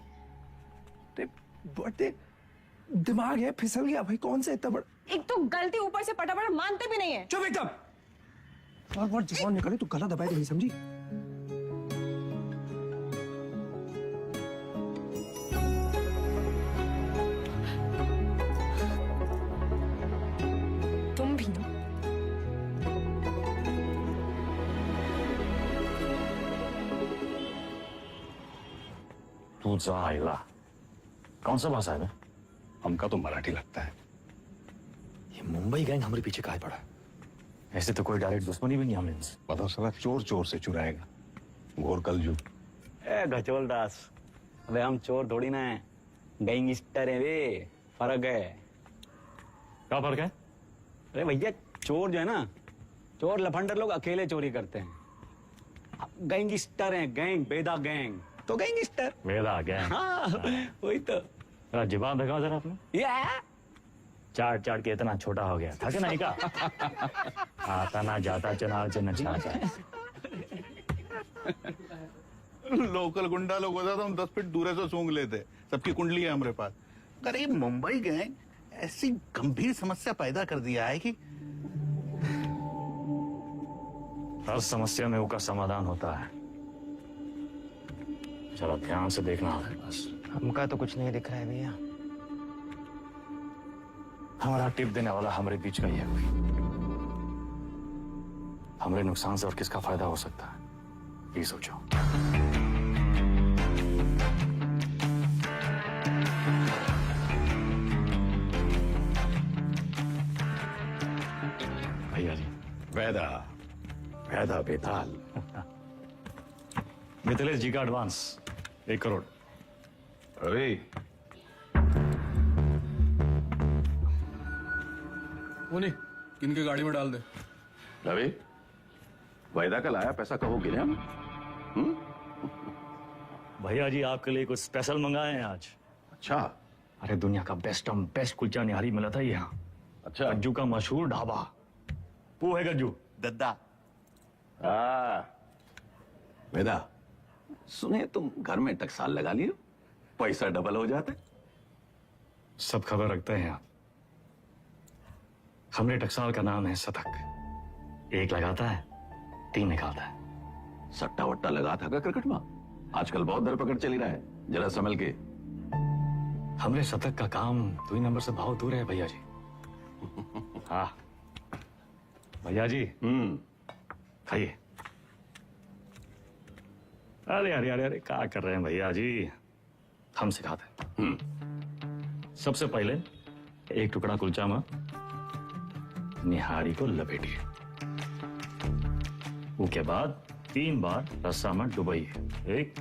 बर्थडे दिमाग है फिसल गया भाई। कौन सा इतना बड़ा? एक तो गलती ऊपर से पटापट मानते भी नहीं है। चुप एकदम। और जवान निकले तो गला दबाए नहीं, समझी? तुम भी ना। तू जा आइला। कौन सा भाषा है? हमका तो मराठी लगता है। ये मुंबई गैंग हमारे पीछे काहे पड़ा? ऐसे तो कोई डायरेक्ट दुश्मनी भी नहीं हमें इनसे। पता चला चोर चोर से चुराएगा। घोर कलयुग। ए गचोल दास, अबे हम चोर थोड़ी ना है, गैंगस्टर है वे। फर्क है। क्या फर्क है? अरे भैया, चोर जो है ना, चोर लफंडर लोग अकेले चोरी करते हैं। गैंगस्टर हैं, गैंग, बेदा गैंग तो गैंगस्टर। वेदा गैंग। हाँ, वही तो। जवाब देखा जरा आपने? चाट चाट के इतना छोटा हो गया था कि नहीं का? आता ना जाता चुनाव से नचाता। लोकल गुंडा लोग होता तो हम 10 फीट दूर से सूंघ लेते। सबकी कुंडली है हमारे पास। अरे मुंबई गैंग ऐसी गंभीर समस्या पैदा कर दिया है कि हर समस्या में उसका समाधान होता है। चलो ध्यान से देखना है बस। हमका तो कुछ नहीं दिख रहा है भैया। हमारा टिप देने वाला हमारे बीच का ही है कोई। हमारे नुकसान से और किसका फायदा हो सकता है ये सोचो। भैया जी। वैदा वैदा बेताल। मिथिलेश जी का एडवांस 1 करोड़। अरे वो नहीं, किनके गाड़ी में डाल दे। रवि, वैदा का लाया पैसा कहो गिने हम? भैया जी आपके लिए कुछ स्पेशल मंगाए हैं आज। अच्छा। अरे दुनिया का बेस्ट कुलचा निहारी मिला था यहाँ। अच्छा। गज्जू का मशहूर ढाबा। वो है गज्जू दद्दा। वेदा, सुने तुम घर में टकसाल लगा लियो, पैसा डबल हो जाता है। सब खबर रखते हैं आप। हमरे टकसाल का नाम है शतक। 1 लगाता है 3 निकालता है। सट्टा वट्टा लगा था का क्रिकेट में? आजकल बहुत धरपकड़ चली रहा है, जरा संभल के। हमरे शतक का काम 2 नंबर से बहुत दूर है भैया जी। हाँ भैया जी खाइए। अरे अरे अरे अरे क्या कर रहे हैं भैया जी, हम सिखाते हैं। सबसे पहले 1 टुकड़ा कुलचा में निहारी को लपेटिए। उसके बाद 3 बार रस्सा में डुबाइए। 1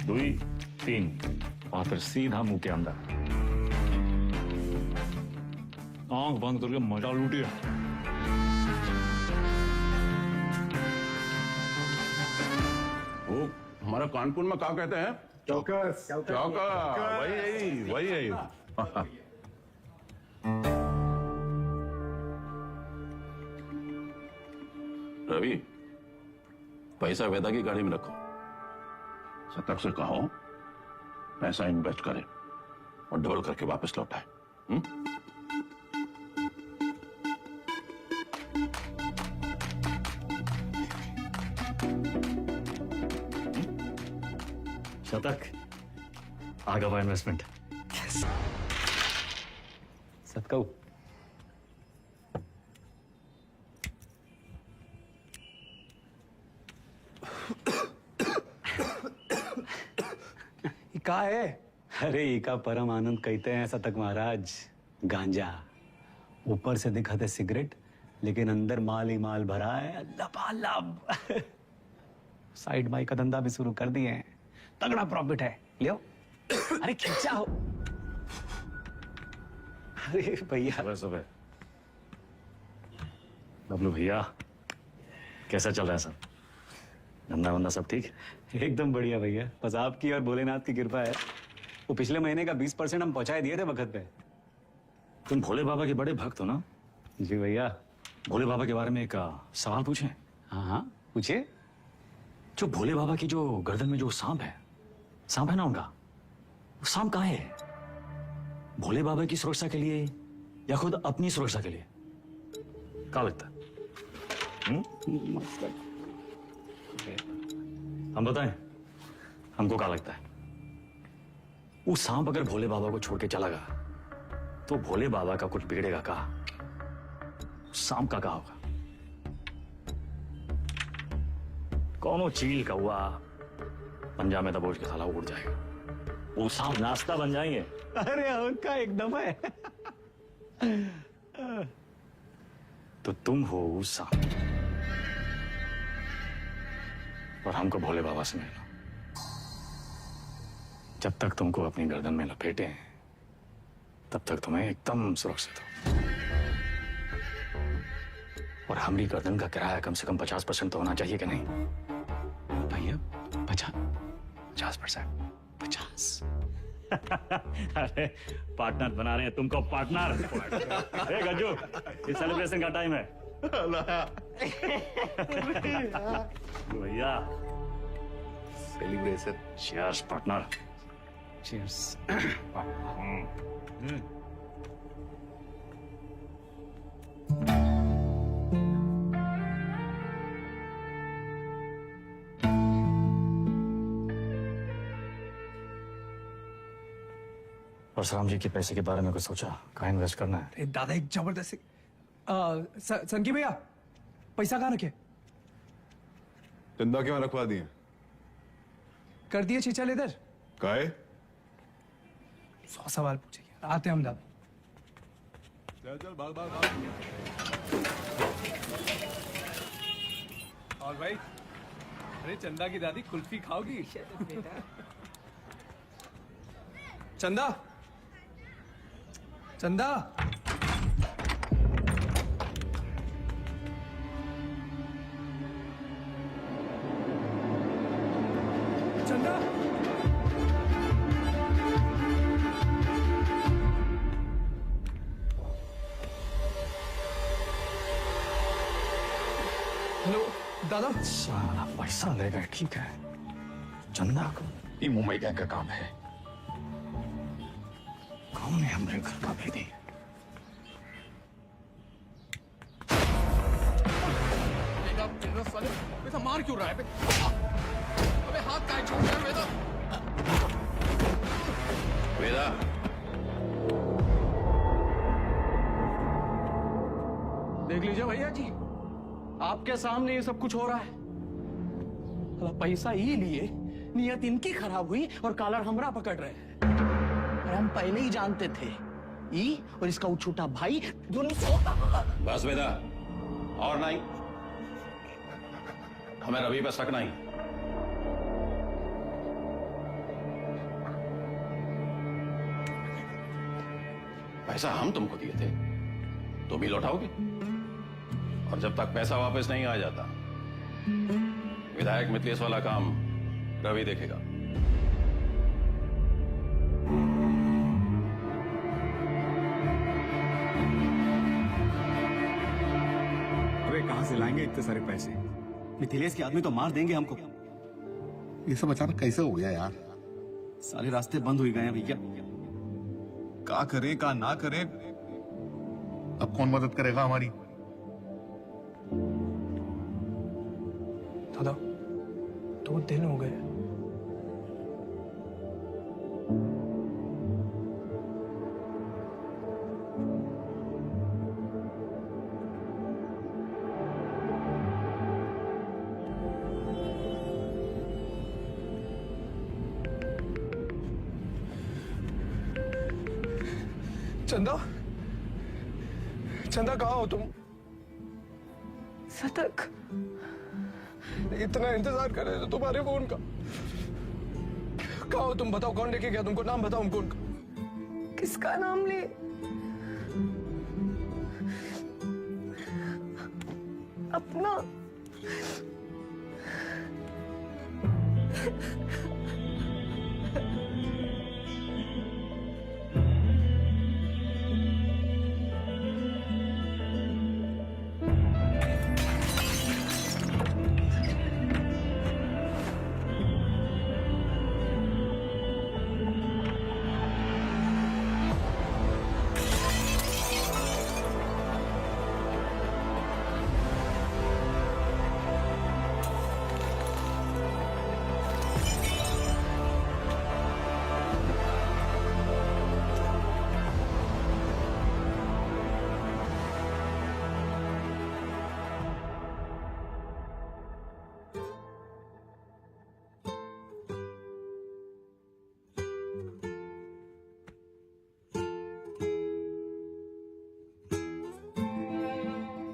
2 3 और फिर सीधा मुंह के अंदर। आंख बंद करके मजा लूटिए। वो हमारा कानपुर में क्या कहते हैं? चौकस। चौका। वही है। रवि, पैसा वेदा की गाड़ी में रखो। शतक से कहो पैसा इन्वेस्ट करे और डबल करके वापस लौटाए। शतक आगा हुआ इन्वेस्टमेंट। सतकऊ का है? अरे इका परम आनंद कहते हैं शतक महाराज। गांजा ऊपर से दिखाते सिगरेट, लेकिन अंदर माल ही माल भरा है लबालब। साइड बाई का धंधा भी शुरू कर दिए हैं, तगड़ा प्रॉफिट है। लियो। अरे खींचा हो। अरे भैया। सुबह सुबह बबलू भैया कैसा चल रहा है सब? धंधा वंदा सब ठीक? एकदम बढ़िया भैया, बस आपकी और भोलेनाथ की कृपा है। वो पिछले महीने का 20% हम पहुंचाए दिए थे वक्त पे। तुम भोले बाबा के बड़े भक्त हो ना? जी भैया। भोले बाबा के बारे में एक सवाल पूछें? हाँ हाँ पूछिए। जो भोले बाबा की जो गर्दन में जो सांप है ना उनका, वो सांप कहाँ है? भोले बाबा की सुरक्षा के लिए या खुद अपनी सुरक्षा के लिए? क्या लगता है? हम बताएं हमको क्या लगता है? वो सांप अगर भोले बाबा को छोड़ के चला गया तो भोले बाबा का कुछ बिगड़ेगा का? सांप का क्या होगा? कौनो चील का हुआ पंजा में दबोच के साला उड़ जाएगा। वो सांप नाश्ता बन जाएंगे। अरे उनका एकदम है। तो तुम हो वो सांप और हमको भोले बाबा से मिलना। जब तक तुमको अपनी गर्दन में लपेटे हैं तब तक तुम्हें एकदम सुरक्षित हो। और हमारी गर्दन का किराया कम से कम 50% तो होना चाहिए कि नहीं भैया? 50%? 50। अरे पार्टनर बना रहे हैं तुमको पार्टनर। ए गज्जू, इस सेलिब्रेशन का टाइम है भैया। Celebration. Cheers partner. Cheers. Parshuram ji के पैसे के बारे में कुछ सोचा? कहाँ इन्वेस्ट करना है? अरे दादा एक जबरदस्त संकी भैया पैसा कहाँ रखे? चंदा क्यों रखवा दिए? कर दिए चीचल इधर। काहे? 100 सवाल पूछेंगे, आते हम दादा। चल चल भाग भाग भाग। और भाई, अरे चंदा की दादी कुल्फी खाओगी? चंदा, चंदा, चंदा, हेलो दादा। साला पैसा ले गए, ठीक है। चंदा को ये मुंबई गैंग का काम है। कौन है हमरे घर का भेदी? बेटा मार क्यों रहा है? अबे हाथ काहे छोड़ रहा है बेटा? वेदा, देख लीजिए भैया जी, आपके सामने ये सब कुछ हो रहा है। पैसा ये लिए, नियत इनकी खराब हुई और कॉलर हमरा पकड़ रहे हैं। और हम पहले ही जानते थे, ई और इसका वो छोटा भाई दोनों। बस वेदा, और नहीं। हमें रवि पे शक नहीं। पैसा हम तुमको दिए थे, तुम ही लौटाओगे। और जब तक पैसा वापस नहीं आ जाता, विधायक मिथिलेश वाला काम रवि देखेगा। अबे कहां से लाएंगे इतने सारे पैसे? मिथिलेश के आदमी तो मार देंगे हमको। ये सब अचानक कैसे हो गया यार? सारे रास्ते बंद हो गए हैं भैया। का करें का ना करें? अब कौन मदद करेगा हमारी? दादा 2 दिन हो गए। चंदा, चंदा कहाँ हो तुम? सतक, इतना इंतजार कर रहे थे तुम्हारे फोन का। कहाँ हो तुम? बताओ कौन लेके गया तुमको? नाम बताओ हमको उनका। किसका नाम ले? अपना।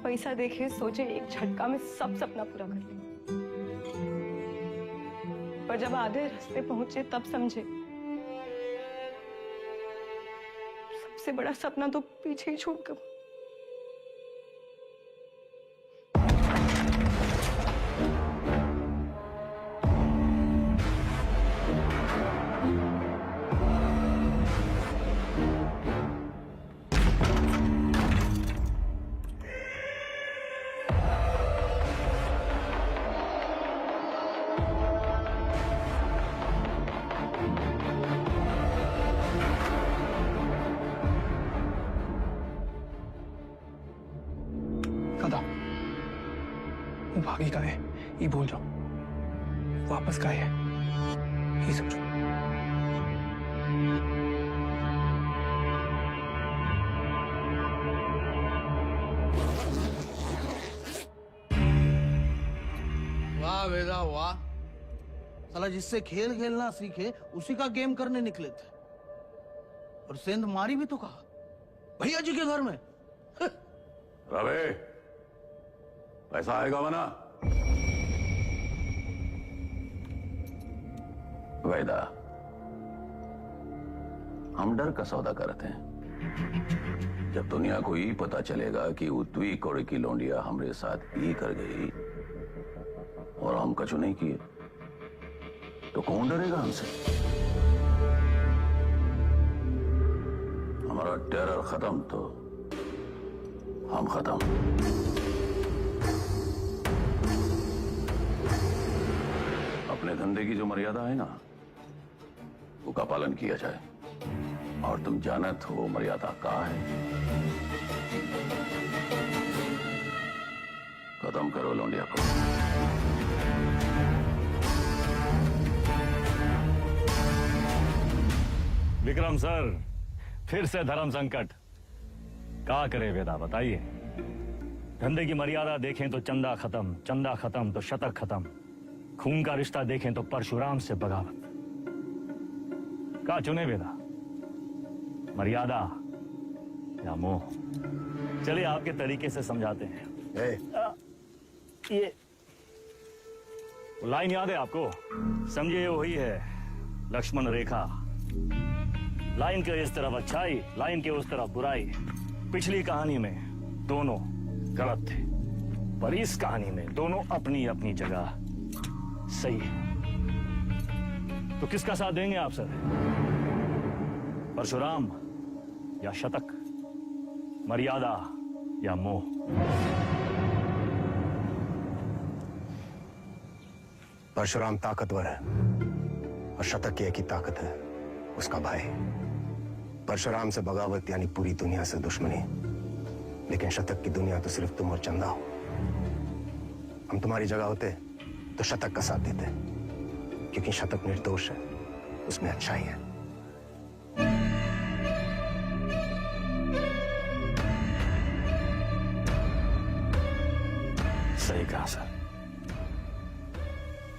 पैसा देखे सोचे एक झटका में सब सपना पूरा कर ले, पर जब आधे रास्ते पहुंचे तब समझे सबसे बड़ा सपना तो पीछे ही छोड़ कर। भागी का है ये भूल जाओ, वापस का है ये समझो। वाह वेदा वाह, साला जिससे खेल खेलना सीखे उसी का गेम करने निकले थे, और सेंध मारी भी तो कहा भैया जी के घर में। रवे, पैसा आएगा वना? वैदा, हम डर का सौदा करते हैं। जब दुनिया को ये पता चलेगा कि उत्वी कोड़े की लौंडिया हमरे साथ ये कर गई और हम कछु नहीं किए, तो कौन डरेगा हमसे? हमारा टेरर खत्म तो हम खत्म। अपने धंधे की जो मर्यादा है ना, वो का पालन किया जाए। और तुम जानत हो मर्यादा का है। खत्म करो लौंडिया को। विक्रम सर, फिर से धर्म संकट। क्या करे वेदा, बताइए। धंधे की मर्यादा देखें तो चंदा खत्म, चंदा खत्म तो शतक खत्म, खून का रिश्ता देखें तो परशुराम से बगावत। क्या चुने वेदा, मर्यादा या मोह? चलिए आपके तरीके से समझाते हैं। ये लाइन याद है आपको? समझिए वही है लक्ष्मण रेखा। लाइन के इस तरफ अच्छाई, लाइन के उस तरफ बुराई। पिछली कहानी में दोनों गलत थे, पर इस कहानी में दोनों अपनी अपनी जगह सही है। तो किसका साथ देंगे आप सर? परशुराम या शतक, मर्यादा या मोह? परशुराम ताकतवर है और शतक की एक ही ताकत है, उसका भाई। परशुराम से बगावत यानी पूरी दुनिया से दुश्मनी, लेकिन शतक की दुनिया तो सिर्फ तुम और चंदा हो। हम तुम्हारी जगह होते तो शतक का साथ देते, क्योंकि शतक निर्दोष है, उसमें अच्छाई है। सही कहा सर,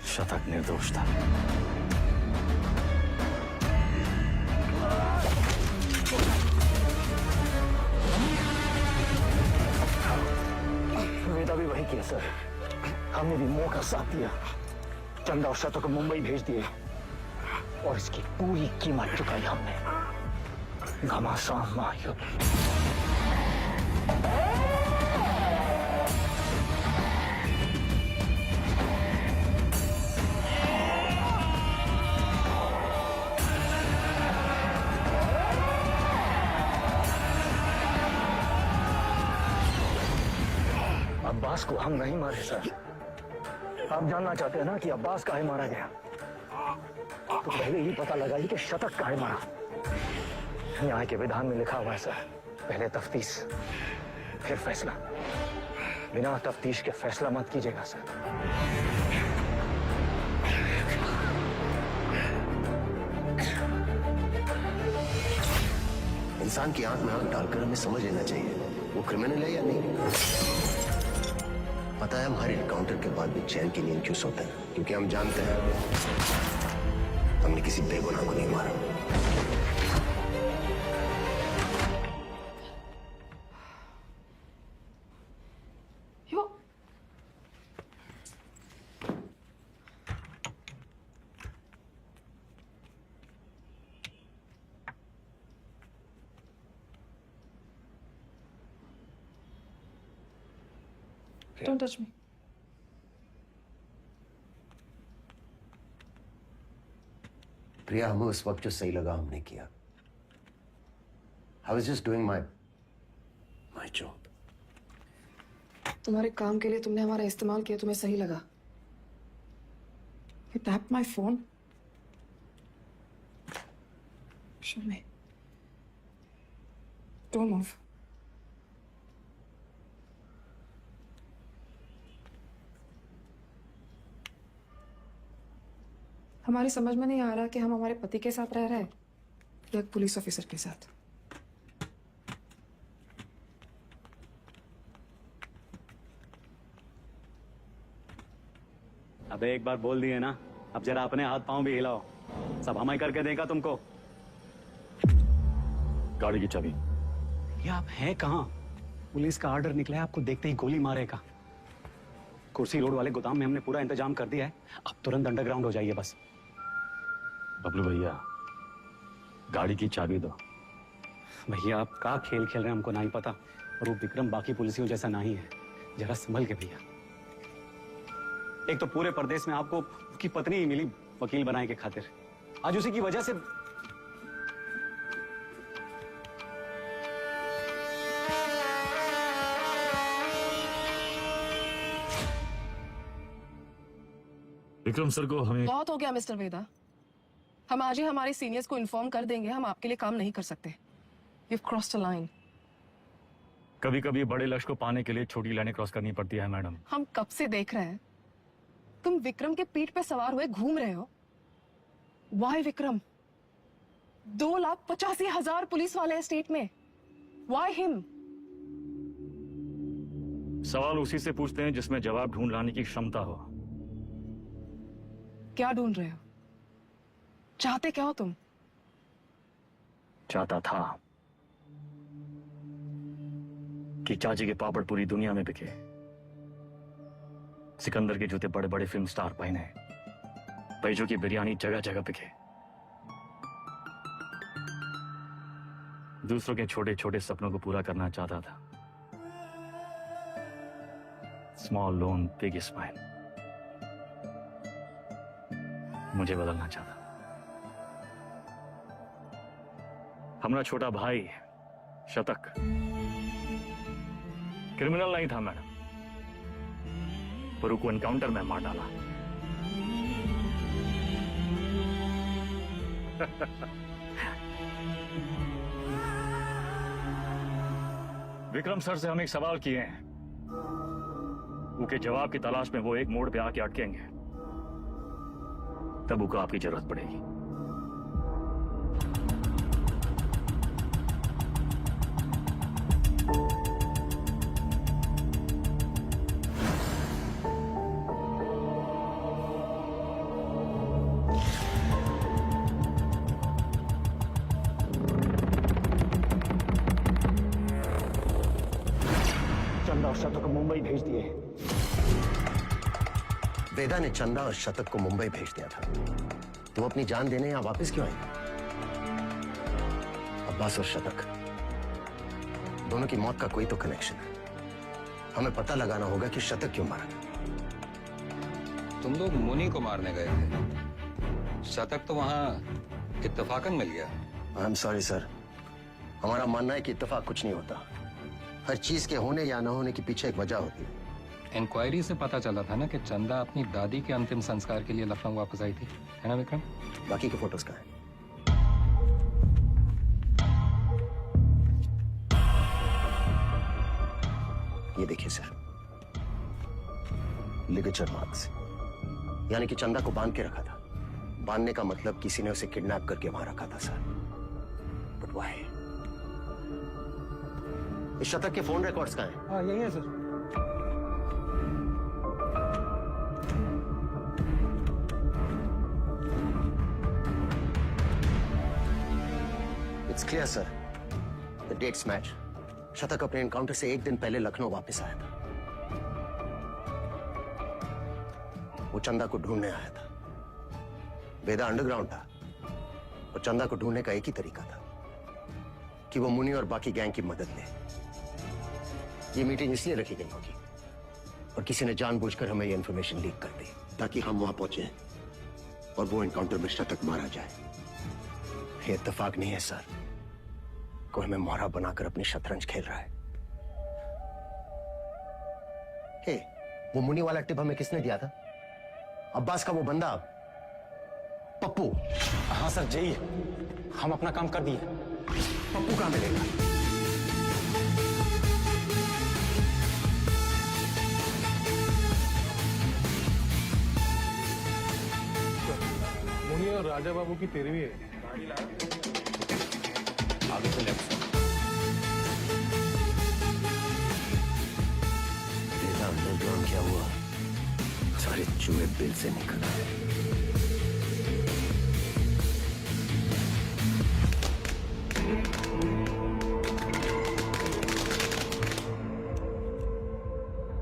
शतक निर्दोष था। वेदा भी वही किया सर, हमने भी मोह का साथ दिया, चंदा और शतक को मुंबई भेज दिए और इसकी पूरी कीमत चुकाई हमने। घमासान महायुद्ध। अब्बास को हम नहीं मारे सर। आप जानना चाहते हैं ना कि अब्बास काहे मारा गया? तो पहले ये पता लगाइए कि शतक काहे मारा। न्याय के विधान में लिखा हुआ है सर, पहले तफ्तीश फिर फैसला। बिना तफ्तीश के फैसला मत कीजिएगा सर। इंसान की आंख में आंख डालकर हमें समझ लेना चाहिए वो क्रिमिनल है या नहीं। पता है हम हर एनकाउंटर के बाद भी चैन की नींद क्यों सोते हैं? क्योंकि हम जानते हैं हमने किसी बेगुनाह को नहीं मारा। Don't touch me. प्रिया, हमें उस वक्त जो सही लगा हमने किया। I was just doing my job. तुम्हारे काम के लिए तुमने हमारा इस्तेमाल किया, तुम्हें सही लगा। You tapped my phone. Show me. Don't move. हमारी समझ में नहीं आ रहा कि हम हमारे पति के साथ रह रहे हैं या एक पुलिस ऑफिसर के साथ। अबे एक बार बोल दिए ना, अब जरा अपने हाथ पांव भी हिलाओ। सब हम ही करके देगा तुमको। गाड़ी की चाबी। ये आप हैं कहाँ? पुलिस का ऑर्डर निकला है, आपको देखते ही गोली मारेगा। कुर्सी रोड वाले गोदाम में हमने पूरा इंतजाम कर दिया है, अब तुरंत अंडरग्राउंड हो जाइए बस। बबलू भैया, गाड़ी की चाबी दो। भैया आप का खेल खेल रहे हैं हमको नहीं पता, और वो विक्रम बाकी पुलिसियों जैसा नहीं है। जरा संभल के भैया। एक तो पूरे प्रदेश में आपको उसकी पत्नी ही मिली वकील बनाने के खातिर, आज उसी की वजह से। विक्रम सर को हमें बहुत हो गया मिस्टर वेदा, हम आज ही हमारे सीनियर्स को इन्फॉर्म कर देंगे, हम आपके लिए काम नहीं कर सकते। You've crossed a line. कभी कभी बड़े लक्ष्य को पाने के लिए छोटी लाइनें क्रॉस करनी पड़ती है मैडम। हम कब से देख रहे हैं, तुम विक्रम के पीठ पे सवार हुए घूम रहे हो। Why विक्रम? 2,85,000 पुलिस वाले हैं स्टेट में। Why him? सवाल उसी से पूछते हैं जिसमें जवाब ढूंढ लाने की क्षमता हो। क्या ढूंढ रहे हो? चाहते क्या हो तुम? चाहता था कि चाची के पापड़ पूरी दुनिया में बिके, सिकंदर के जूते बड़े बड़े फिल्म स्टार पहने, बैजू की बिरयानी जगह जगह बिके, दूसरों के छोटे छोटे सपनों को पूरा करना चाहता था। Small loan big smile. मुझे बदलना चाहता। हमारा छोटा भाई शतक क्रिमिनल नहीं था मैडम, पर उसको एनकाउंटर में मार डाला। विक्रम सर से हम एक सवाल किए हैं, उनके जवाब की तलाश में वो एक मोड़ पे आके अटकेंगे, तब उनको आपकी जरूरत पड़ेगी। चंदा और शतक को मुंबई भेज दिए। वेदा ने चंदा और शतक को मुंबई भेज दिया था, तो वो अपनी जान देने यहां वापस क्यों आए? अब्बास और शतक दोनों की मौत का कोई तो कनेक्शन है। हमें पता लगाना होगा कि शतक क्यों मारा। तुम लोग मुनि को मारने गए थे, शतक तो वहां इत्तेफाकन मिल गया। आई एम सॉरी सर, हमारा मानना है कि इत्तेफाक कुछ नहीं होता। हर चीज के होने या न होने के पीछे एक वजह होती है। इंक्वायरी से पता चला था ना कि चंदा अपनी दादी के अंतिम संस्कार के लिए लखनऊ वापस आई थी, है ना विक्रम? बाकी के फोटोज कहाँ हैं? ये देखिए सर, लिगेचर मार्क्स, यानी कि चंदा को बांध के रखा था। बांधने का मतलब किसी ने उसे किडनैप करके वहां रखा था सर। But why? इस शतक के फोन रिकॉर्ड्स कहाँ हैं? हाँ यही है sir. It's clear, sir. The dates match. शतक अपने एनकाउंटर से एक दिन पहले लखनऊ वापस आया था। वो चंदा को ढूंढने आया था। वेदा अंडरग्राउंड था और चंदा को ढूंढने का एक ही तरीका था कि वो मुनि और बाकी गैंग की मदद ले। ये मीटिंग इसलिए रखी गई होगी और किसी ने जानबूझकर हमें ये इंफॉर्मेशन लीक कर दी ताकि हम वहां पहुंचे और वो एनकाउंटर में शतक मारा जाए। ये इत्तेफाक नहीं है सर, कोई हमें मोहरा बनाकर अपनी शतरंज खेल रहा है। हे, वो मुनि वाला टिप हमें किसने दिया था? अब्बास का वो बंदा पप्पू। हाँ सर जी, हम अपना काम कर दिए। पप्पू कहां मिलेगा? और राजा बाबू की तेरहवीं है। आगे से लेफ्ट से। वेदा अंडरग्राउंड क्या हुआ? सारे चूहे बिल से निकल आए।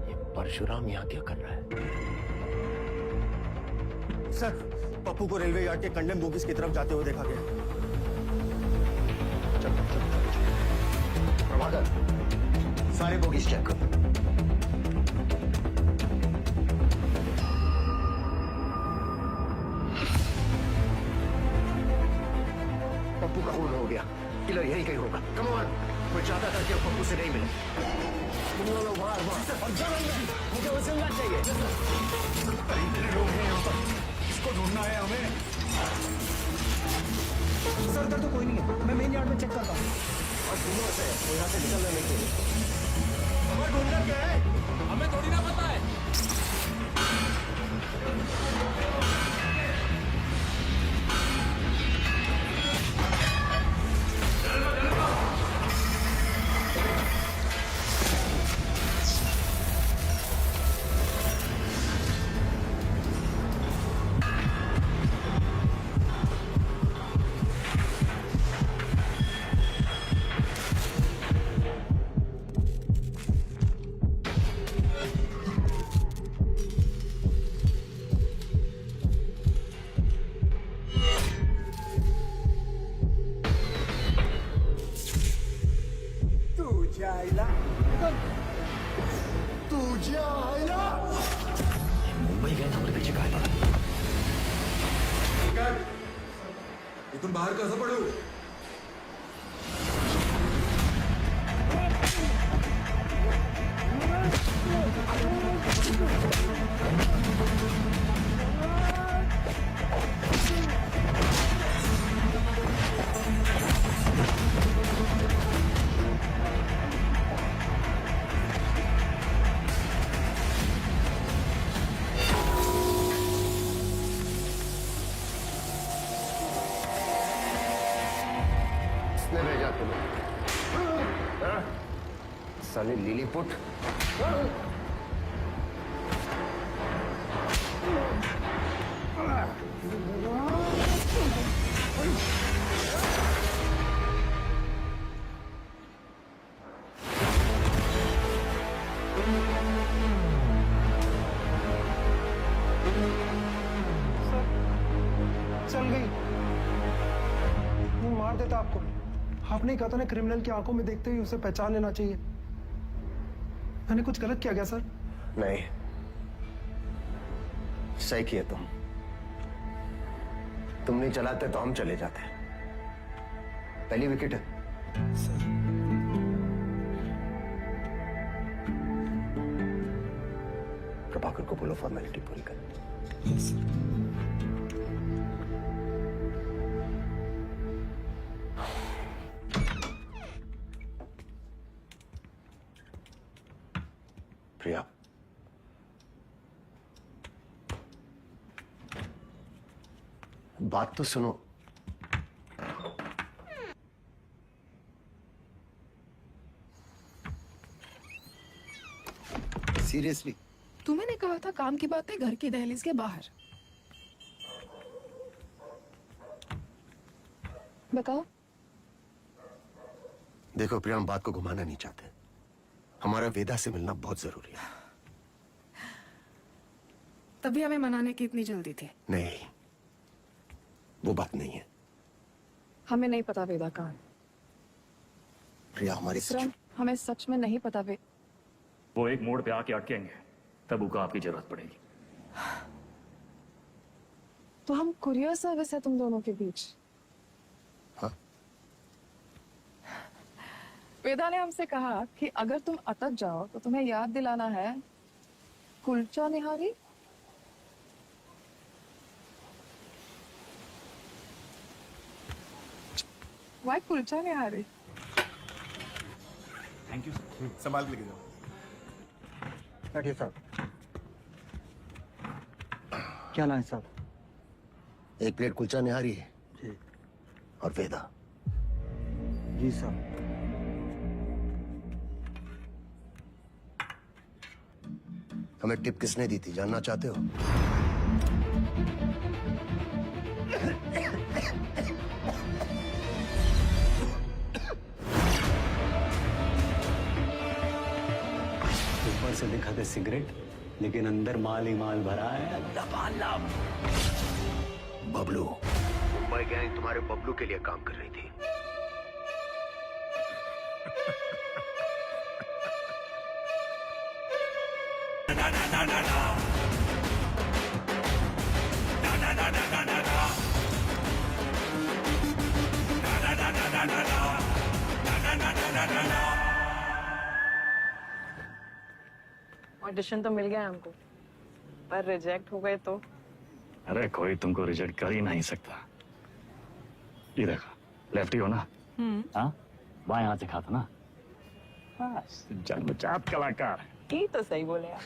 ये परशुराम यहाँ क्या कर रहा है? सर, पप्पू को रेलवे यार्ड के कंडेम बोगीज की तरफ जाते हुए देखा गया। प्रभाकर, सारे बोगीज चेक करो। पप्पू का खून हो गया, किलर यही कहीं होगा। कम ऑन, मैं चाहता था कि वो पप्पू से नहीं मिले। तुम लोग बाहर मुझे वो सुनना चाहिए। इतने लोग हैं यहाँ पर, इसको ढूंढना है हमें। सर इधर तो कोई नहीं है, मैं मेन यार्ड में चेक करता हूँ। और सुनो से, वो यहाँ से निकलने नहीं चाहिए। हमारा ढूंढना क्या है? हमें थोड़ी ना पता है। मुंबई गए हमारे पीछे काहे पड़ा? इथून बाहेर कसं पडू? किसने भेजा तुम्हें? हाँ? साले लिलीपुट। चल गई। वो मार देता आपको। आपने कहा था ना, क्रिमिनल की आंखों में देखते ही उसे पहचान लेना चाहिए। मैंने कुछ गलत किया क्या सर? नहीं, सही किए तुम नहीं चलाते तो हम चले जाते। पहली विकेट है। प्रभाकर को बोलो फॉर्मेलिटी पूरी कर। प्रिया, बात तो सुनो। सीरियसली? तुम्हें कहा था काम की बातें घर की दहलीज के बाहर। बताओ। देखो प्रिया, हम बात को घुमाना नहीं चाहते। हमारा वेदा से मिलना बहुत जरूरी है। तभी हमें मनाने की इतनी जल्दी थी। नहीं, वो बात नहीं है। हमें नहीं पता वेदा कहाँ है। प्रिया, हमारी हमें सच में नहीं पता वो एक मोड़ पे आके अटकेंगे, तब उका आपकी जरूरत पड़ेगी। तो हम कुरियर सर्विस है तुम दोनों के बीच। हाँ? वेदा ने हमसे कहा कि अगर तुम अटक जाओ तो तुम्हें याद दिलाना है kulcha nihari. Why kulcha nihari? Thank you. संभाल के लेके जाओ। बैठिए साहब। क्या लाए साहब? एक प्लेट कुलचा निहारी है जी। और वेदा। जी साहब। हमें टिप किसने दी थी जानना चाहते हो? ऊपर से दिखाते सिगरेट, लेकिन अंदर माल ही माल भरा है। लबालब। बबलू। मुंबई गैंग तुम्हारे बबलू के लिए काम कर रही थी। ऑडिशन तो मिल गया हमको, पर रिजेक्ट हो गए तो? अरे कोई तुमको रिजेक्ट कर ही नहीं सकता। ये देखो, लेफ्टी हो ना? हाँ, बाएं हाथ से खाता ना? बस जन्मजात कलाकार। ये तो सही बोले आप।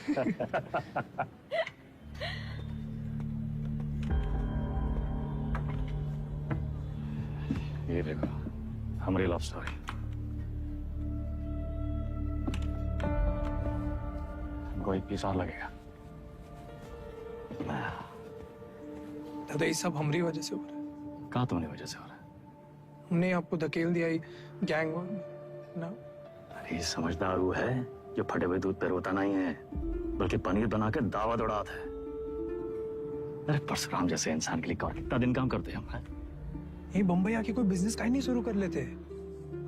ये देखो, हमारी लव स्टोरी। हमको 1 पीस और लगेगा। दादा ये सब हमारी वजह से हो रहा है। कहाँ तुम्हारी वजह से हो रहा है? हमने आपको धकेल दिया गैंग ना। अरे समझदार वो है जो फटे हुए दूध पे रोता नहीं है, बल्कि पनीर बना के दावा दौड़ाता है। अरे परशुराम जैसे इंसान के लिए कौन कितना दिन काम करते हैं हम? यही बम्बई आके कोई बिजनेस का ही नहीं शुरू कर लेते?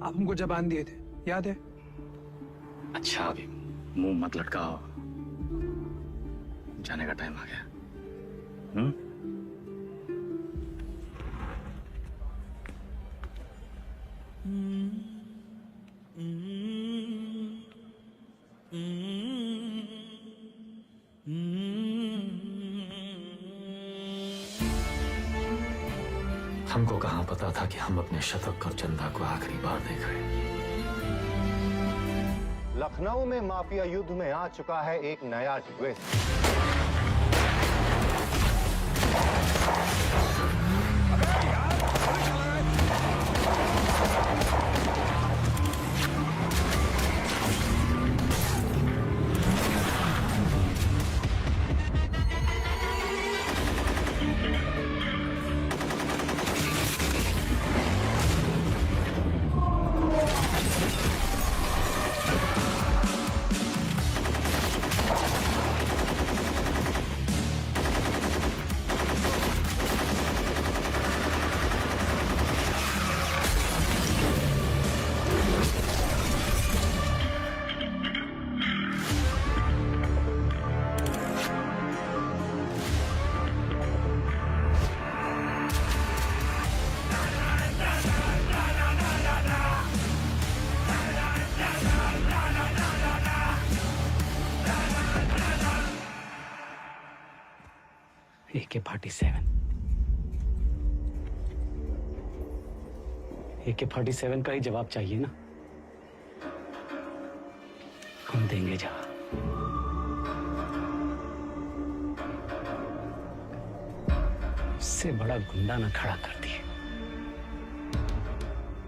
आप हमको जबान दिए थे, याद है? अच्छा अभी मुंह मत लटकाओ, जाने का टाइम आ गया। हमको कहाँ पता था कि हम अपने शतक और चंदा को आखिरी बार देख रहे हैं। लखनऊ में माफिया युद्ध में आ चुका है एक नया ट्विस्ट। AK-47 AK-47 का ही जवाब चाहिए ना? हम देंगे जवाब। इससे बड़ा गुंडा ना खड़ा कर दिए,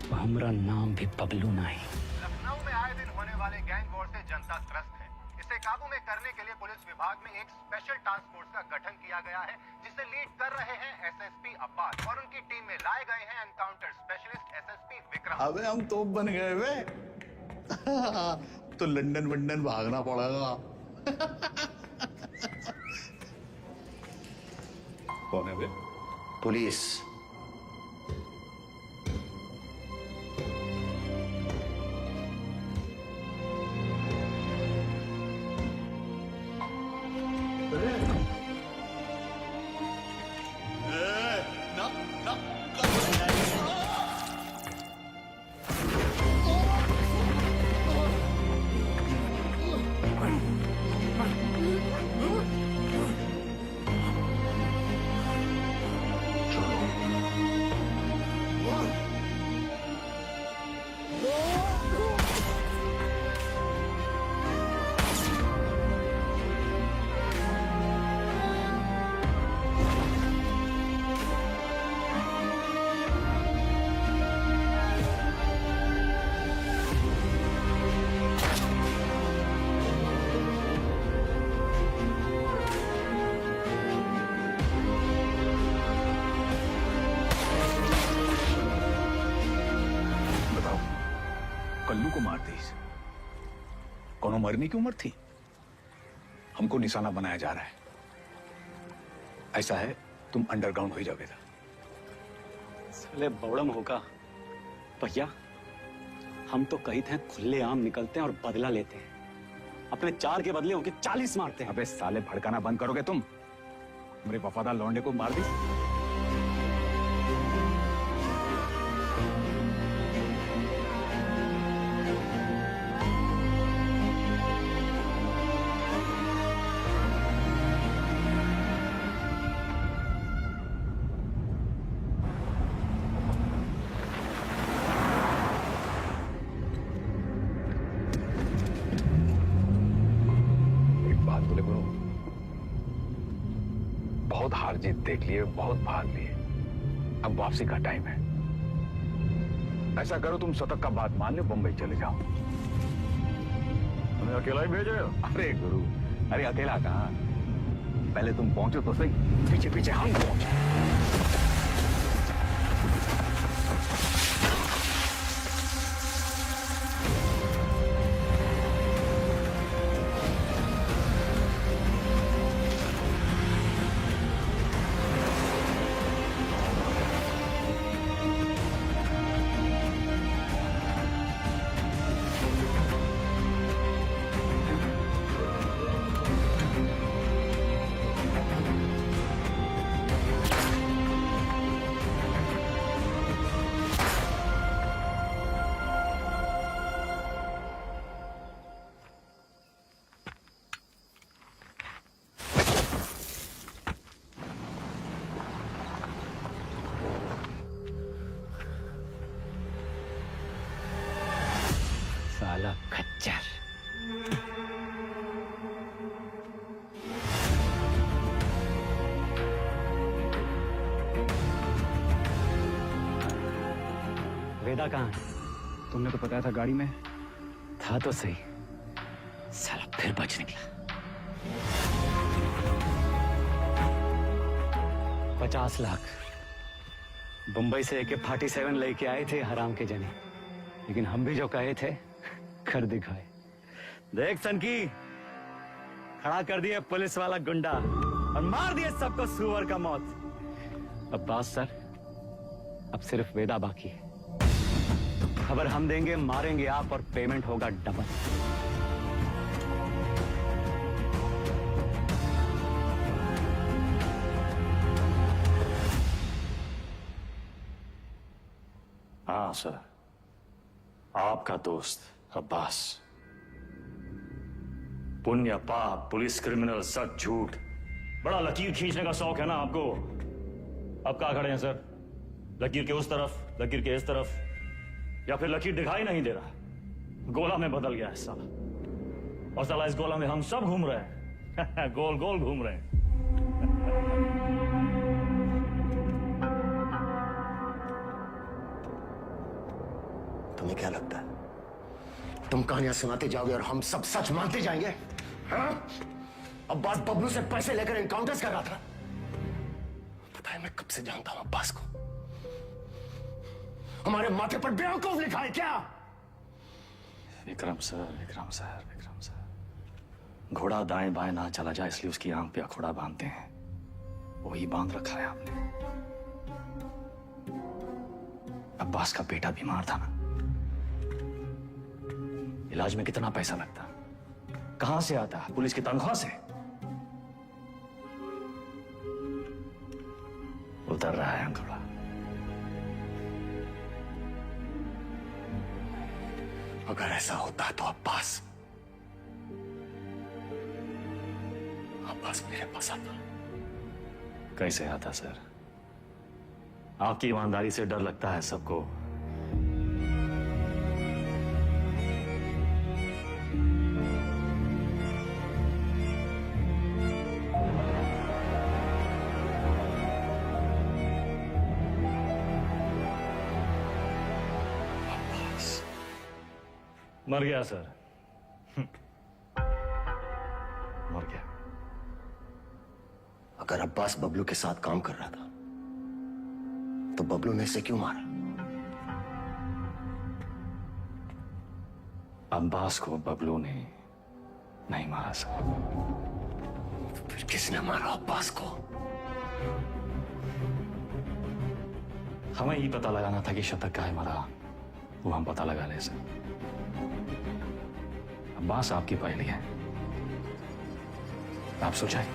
तो हमारा नाम भी बबलू नहीं। लखनऊ में आए दिन होने वाले गैंग वॉर से जनता त्रस्त है। इसे काबू में करने के लिए पुलिस विभाग में एक स्पेशल टास्क फोर्स का गठन किया गया है, जिसे लीड कर रहे हैं एसएसपी अब्बास और उनकी टीम में लाए गए हैं एनकाउंटर स्पेशलिस्ट एसएसपी विक्रम। अबे हम तोप बन गए वे। तो लंदन वंदन भागना पड़ेगा। कौन है वे? पुलिस। चलो कल्लू को मार दी। कोनो मरने की उम्र थी? हमको निशाना बनाया जा रहा है। ऐसा है, तुम अंडरग्राउंड हो जाओगे। साले बौड़म होगा भैया, हम तो कही थे खुले आम निकलते हैं और बदला लेते हैं, अपने 4 के बदले उनके 40 मारते हैं। अबे साले, भड़काना बंद करोगे तुम? मेरे वफादार लौंडे को मार दी। बहुत हार जीत देख लिए, बहुत भाग लिए, अब वापसी का टाइम है। ऐसा करो, तुम शतक का बात मान लो, बंबई चले जाओ। हमें अकेला ही भेजे? अरे गुरु, अरे अकेला कहाँ, पहले तुम पहुंचो तो सही, पीछे पीछे हम पहुंचे। साला खच्चर। वेदा कहाँ है? तुमने तो बताया था गाड़ी में था तो सही, साला फिर बच निकला। 50 लाख बंबई से AK-47 लेके आए थे हराम के जने, लेकिन हम भी जो कहे थे कर दिखाए। देख सनकी, खड़ा कर दिए पुलिस वाला गुंडा और मार दिए सबको सुअर का मौत। अब्बास सर, अब सिर्फ वेदा बाकी है। खबर हम देंगे, मारेंगे आप और पेमेंट होगा डबल। हाँ सर, आपका दोस्त अब्बास। पुण्य पाप, पुलिस, क्रिमिनल, सच झूठ, बड़ा लकीर खींचने का शौक है ना आपको। अब कहाँ खड़े हैं सर? लकीर के उस तरफ, लकीर के इस तरफ, या फिर लकीर दिखाई नहीं दे रहा, गोला में बदल गया है साला। और साला इस गोला में हम सब घूम रहे हैं गोल गोल घूम रहे हैं। तुम्हें क्या लगता है तुम कहानियां सुनाते जाओगे और हम सब सच मानते जाएंगे? हाँ? अब्बास बबलू से पैसे लेकर एनकाउंटर्स कर रहा था। पता है मैं कब से जानता हूं अब्बास को। हमारे माथे पर बेवकूफ लिखा है क्या? Vikram sir, Vikram sir, Vikram sir, घोड़ा दाएं बाएं ना चला जाए इसलिए उसकी आंख पे अखोड़ा बांधते हैं, वही बांध रखा है आपने। अब्बास का बेटा बीमार था ना, इलाज में कितना पैसा लगता, कहां से आता? पुलिस की तनख्वाह से। उतर रहा है अंकुड़ा। अगर ऐसा होता तो अब्बास मेरे पास आता। कैसे आता सर? आपकी ईमानदारी से डर लगता है सबको। मर गया सर, मर गया। अगर अब्बास बबलू के साथ काम कर रहा था तो बबलू ने इसे क्यों मारा? अब्बास को बबलू ने नहीं मारा सर। फिर किसने मारा अब्बास को? हमें ये पता लगाना था कि शतक का है मारा, वो हम पता लगा ले सर। अब्बास आपकी पहली है, आप सोचाए।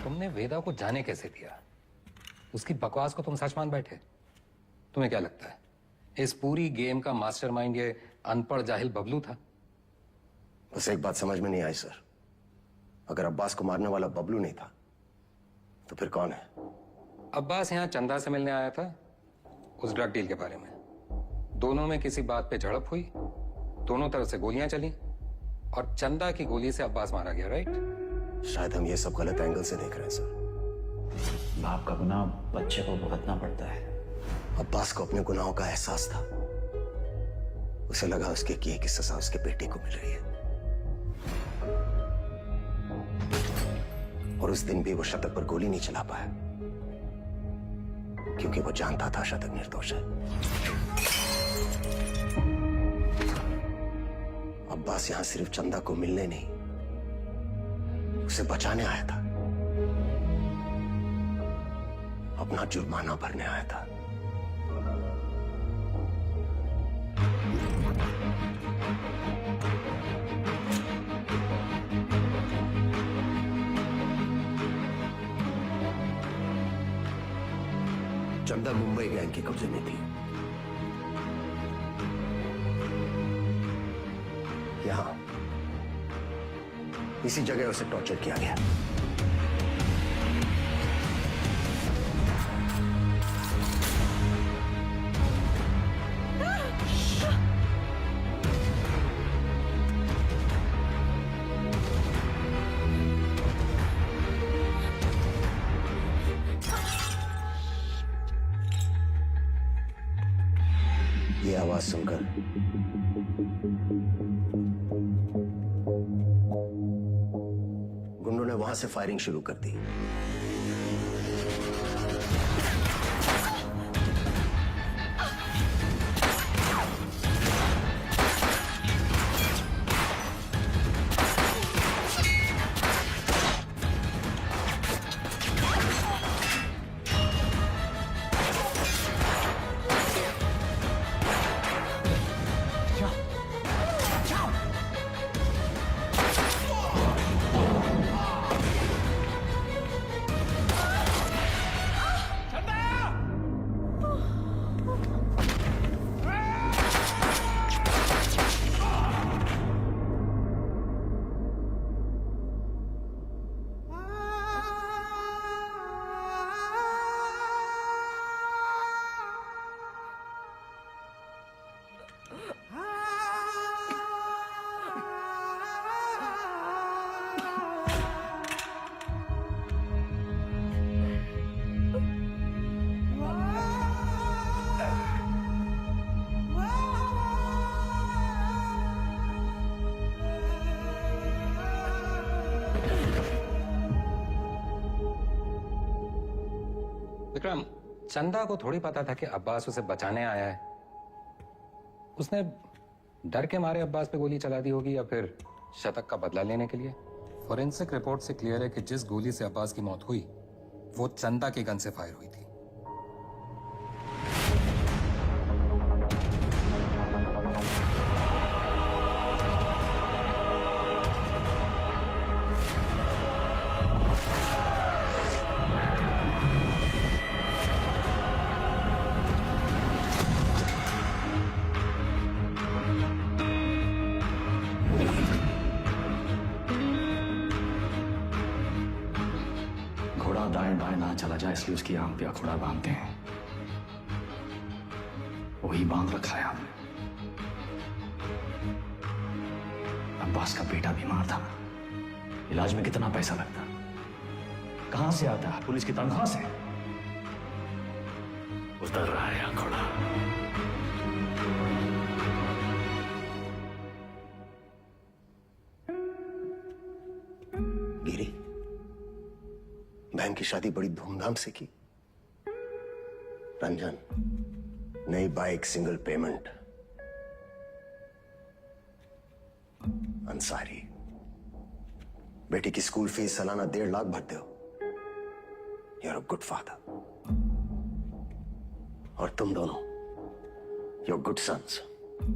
तुमने वेदा को जाने कैसे दिया? उसकी बकवास को तुम सच मान बैठे? तुम्हें क्या लगता है इस पूरी गेम का मास्टरमाइंड ये अनपढ़ जाहिल बबलू था? बस एक बात समझ में नहीं आई सर, अगर अब्बास को मारने वाला बबलू नहीं था तो फिर कौन है? अब्बास यहाँ चंदा से मिलने आया था उस ड्रग डील के बारे में। दोनों में किसी बात पे झड़प हुई, दोनों तरफ से गोलियां चली और चंदा की गोली से अब्बास मारा गया, राइट? शायद हम ये सब गलत एंगल से देख रहे हैं सर। बाप का गुनाह बच्चे को भुगतना पड़ता है। अब्बास को अपने गुनाहों का एहसास था, उसे लगा उसके किए की सजा उसके बेटे को मिल रही है, और उस दिन भी वो शतक पर गोली नहीं चला पाया क्योंकि वो जानता था शतक निर्दोष है। अब्बास यहां सिर्फ चंदा को मिलने नहीं, उसे बचाने आया था, अपना जुर्माना भरने आया था। चंदा मुंबई गैंग के कब्जे में थी। यहां इसी जगह उसे टॉर्चर किया गया। ये आवाज सुनकर गुंडों ने वहां से फायरिंग शुरू कर दी। विक्रम, चंदा को थोड़ी पता था कि अब्बास उसे बचाने आया है। उसने डर के मारे अब्बास पे गोली चला दी होगी या फिर शतक का बदला लेने के लिए। फॉरेंसिक रिपोर्ट से क्लियर है कि जिस गोली से अब्बास की मौत हुई वो चंदा के गन से फायर हुई थी। घोड़ा दाएं बाएं ना चला जाए इसलिए उसकी आंख पे अखोड़ा बांधते हैं, वही बांध रखा है हमने। अब्बास का बेटा बीमार था, इलाज में कितना पैसा लगता, कहां से आता? पुलिस की तनख्वाह से। उतर रहा है अखोड़ा। बहन की शादी बड़ी धूमधाम से की। रंजन, नई बाइक, सिंगल पेमेंट। अंसारी, बेटी की स्कूल फीस सालाना 1.5 लाख भरते हो। You are a good father. और तुम दोनों, your good sons,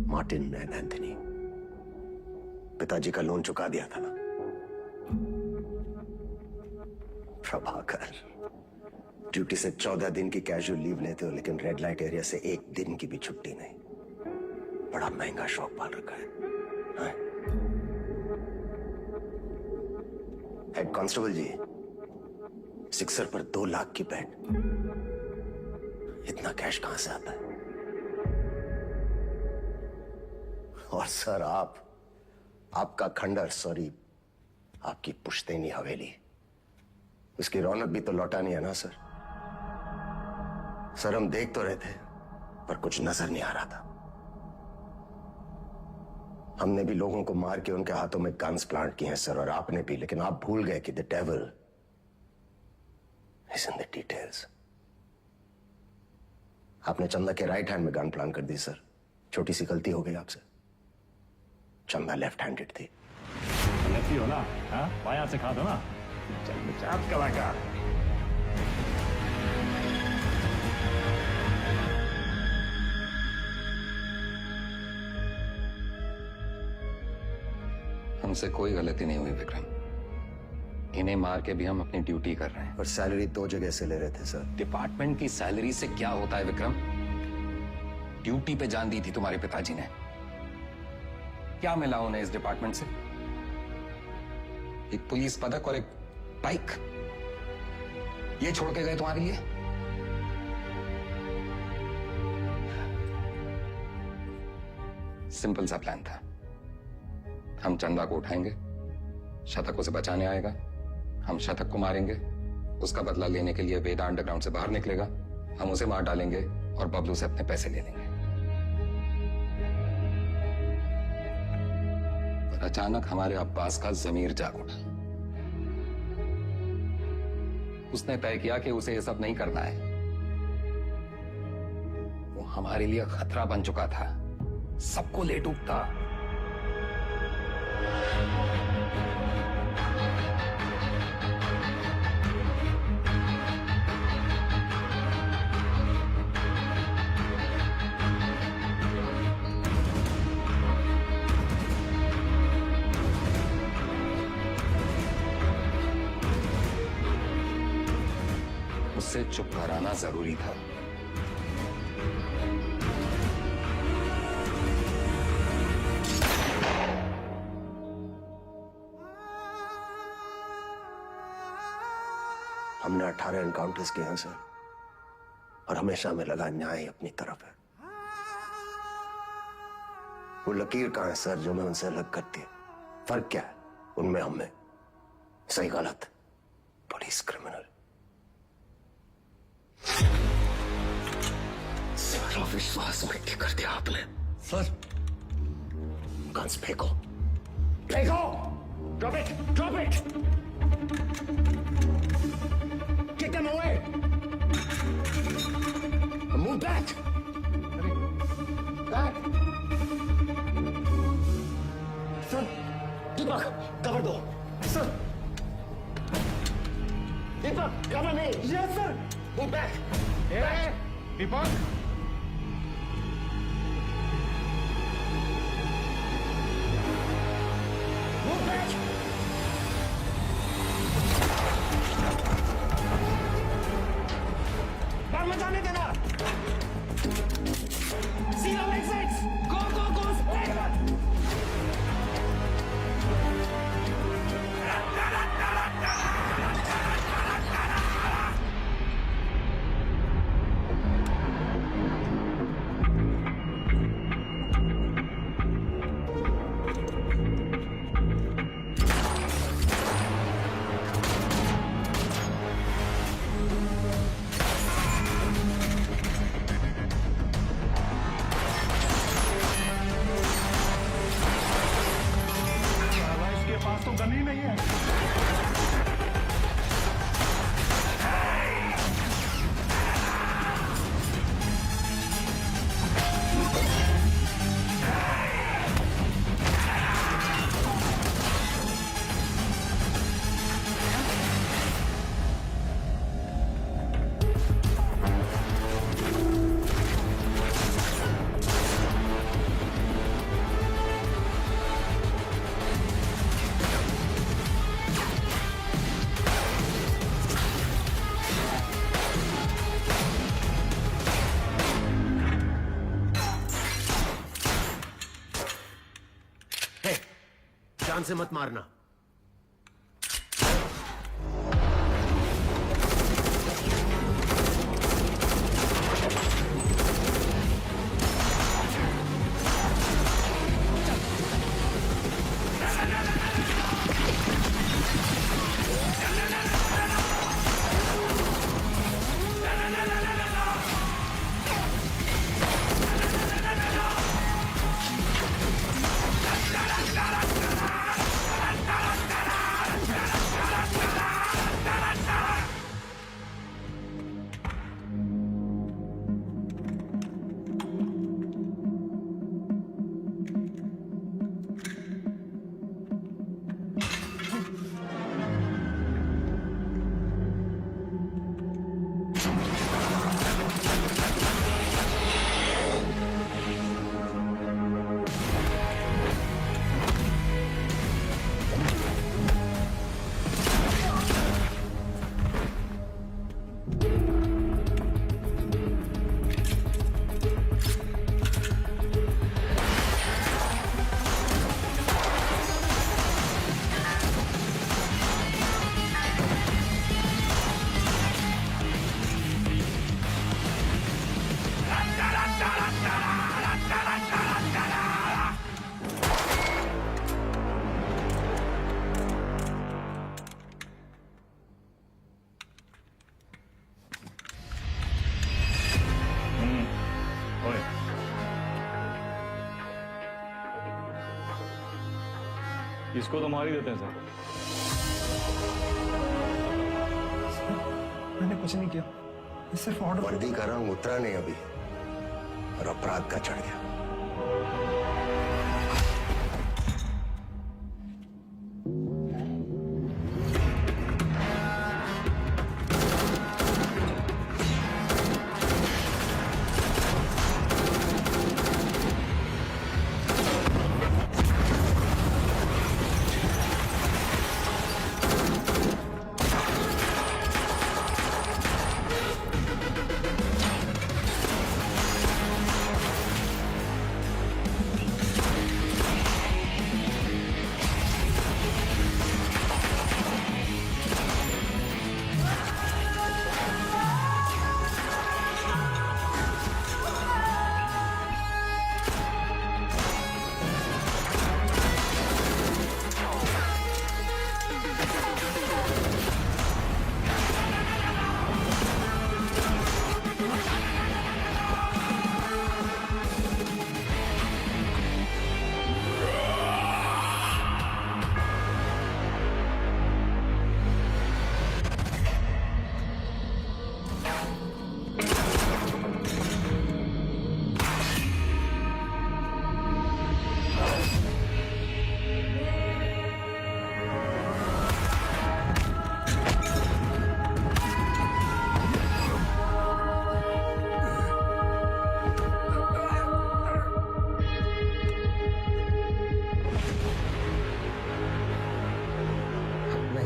Martin and Anthony. पिताजी का लोन चुका दिया था ना। प्रभाकर, ड्यूटी से 14 दिन की कैजुअल लीव लेते हो, लेकिन रेड लाइट एरिया से 1 दिन की भी छुट्टी नहीं। बड़ा महंगा शौक पाल रखा है, हाँ? हेड कांस्टेबल जी, सिक्सर पर 2 लाख की बेट। इतना कैश कहां से आता है? और सर, आपका खंडर, सॉरी, आपकी पुश्तैनी हवेली, उसकी रौनक भी तो लौटानी है ना सर। सर, हम देख तो रहे थे, पर कुछ नजर नहीं आ रहा था। हमने भी लोगों को मार के उनके हाथों में गन्स प्लांट किए हैं सर, और आपने भी, लेकिन आप भूल गए कि the devil is in the details. आपने चंदा के राइट हैंड में गन प्लांट कर दी सर। छोटी सी गलती हो गई आपसे। चंदा लेफ्ट हैंडेड थी। लेफ्टी हो ना? हाँ, बाएं हाथ से खा दो ना। चल कलाकार। हमसे कोई गलती नहीं हुई विक्रम। इन्हें मार के भी हम अपनी ड्यूटी कर रहे हैं। और सैलरी 2 जगह से ले रहे थे सर। डिपार्टमेंट की सैलरी से क्या होता है विक्रम? ड्यूटी पे जान दी थी तुम्हारे पिताजी ने। क्या मिला उन्हें इस डिपार्टमेंट से? एक पुलिस पदक और एक बाइक, ये छोड़ के गए तुम्हारे लिए? सिंपल सा प्लान था। हम चंदा को उठाएंगे, शतक उसे बचाने आएगा, हम शतक को मारेंगे, उसका बदला लेने के लिए वेदा अंडरग्राउंड से बाहर निकलेगा, हम उसे मार डालेंगे और बबलू से अपने पैसे ले लेंगे। पर अचानक हमारे अब्बास का जमीर जाग उठा। उसने तय किया कि उसे यह सब नहीं करना है। वो हमारे लिए खतरा बन चुका था, सबको ले डूबता। उससे चुप कराना जरूरी था। हमने 18 एनकाउंटर्स किए हैं सर, और हमेशा हमें लगा न्याय अपनी तरफ है। वो लकीर कहां है सर जो मैं उनसे अलग करती है? फर्क क्या है उनमें हमें? सही गलत, पुलिस क्रिमिनल। सारा विश्वास मिट्टी कर दिया आपने सर। गन्स फेंको, फेंको। Drop it, drop it. Kick them away. Move back. Back. Sir, Deepak, cover दो. Sir. Deepak, cover me. Yes, sir. Move back. Hey, Deepak. Move back. मत जाने देना। Zero exits. Go, go, go. जान से मत मारना। इसको तो मार ही देते हैं सर। मैंने कुछ नहीं किया, सिर्फ ऑर्डर। वर्दी का रंग उतरा नहीं अभी और अपराध का चढ़ गया।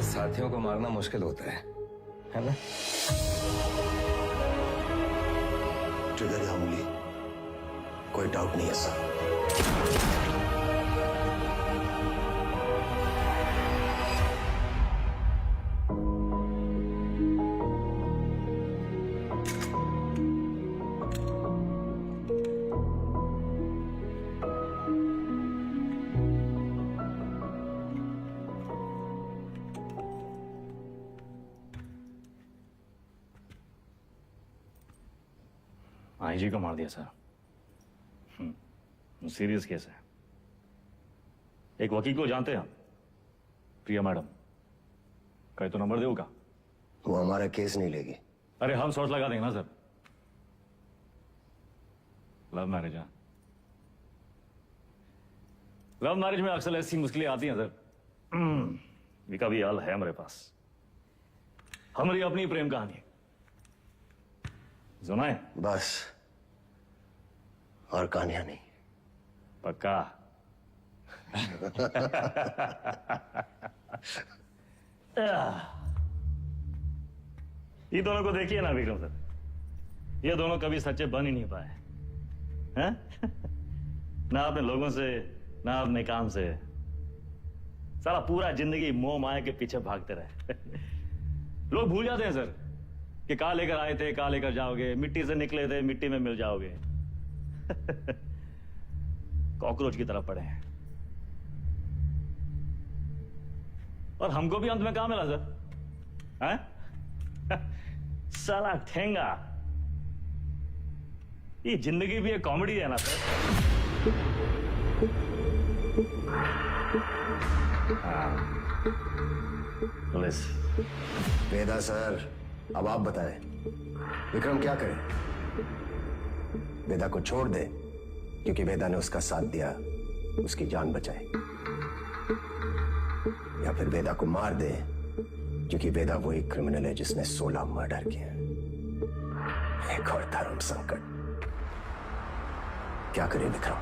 साथियों को मारना मुश्किल होता है ना? ट्रिगर या उंगली, कोई डाउट नहीं है सर। आईजी को मार दिया सर। सीरियस केस है। एक वकील को जानते हैं हम, प्रिया मैडम। कहे तो नंबर देगा। वो हमारा केस नहीं लेगी। अरे हम शॉर्ट लगा देंगे ना सर। लव मैरिज है। लव मैरिज में अक्सर ऐसी मुश्किलें आती हैं सर। विका भी हाल है हमारे पास। हमारी अपनी प्रेम कहानी सुनाए बस, और कहानियां नहीं। पक्का? ये दोनों को देखिए ना विक्रम सर, ये दोनों कभी सच्चे बन ही नहीं पाए हैं? ना अपने लोगों से, ना अपने काम से। साला पूरा जिंदगी मोह माया के पीछे भागते रहे। लोग भूल जाते हैं सर कि कहाँ लेकर आए थे, कहाँ लेकर जाओगे, मिट्टी से निकले थे, मिट्टी में मिल जाओगे। कॉकरोच की तरह पड़े हैं। और हमको भी अंत में कहाँ मिला सर? हैं? साला ठेंगा। ये जिंदगी भी एक कॉमेडी है ना सर। पुलिस वेदा सर, अब आप बताएं विक्रम क्या करे? वेदा को छोड़ दे क्योंकि वेदा ने उसका साथ दिया, उसकी जान बचाई, या फिर वेदा को मार दे क्योंकि वेदा वही क्रिमिनल है जिसने 16 मर्डर किए। एक और धर्म संकट। क्या करे विक्रम?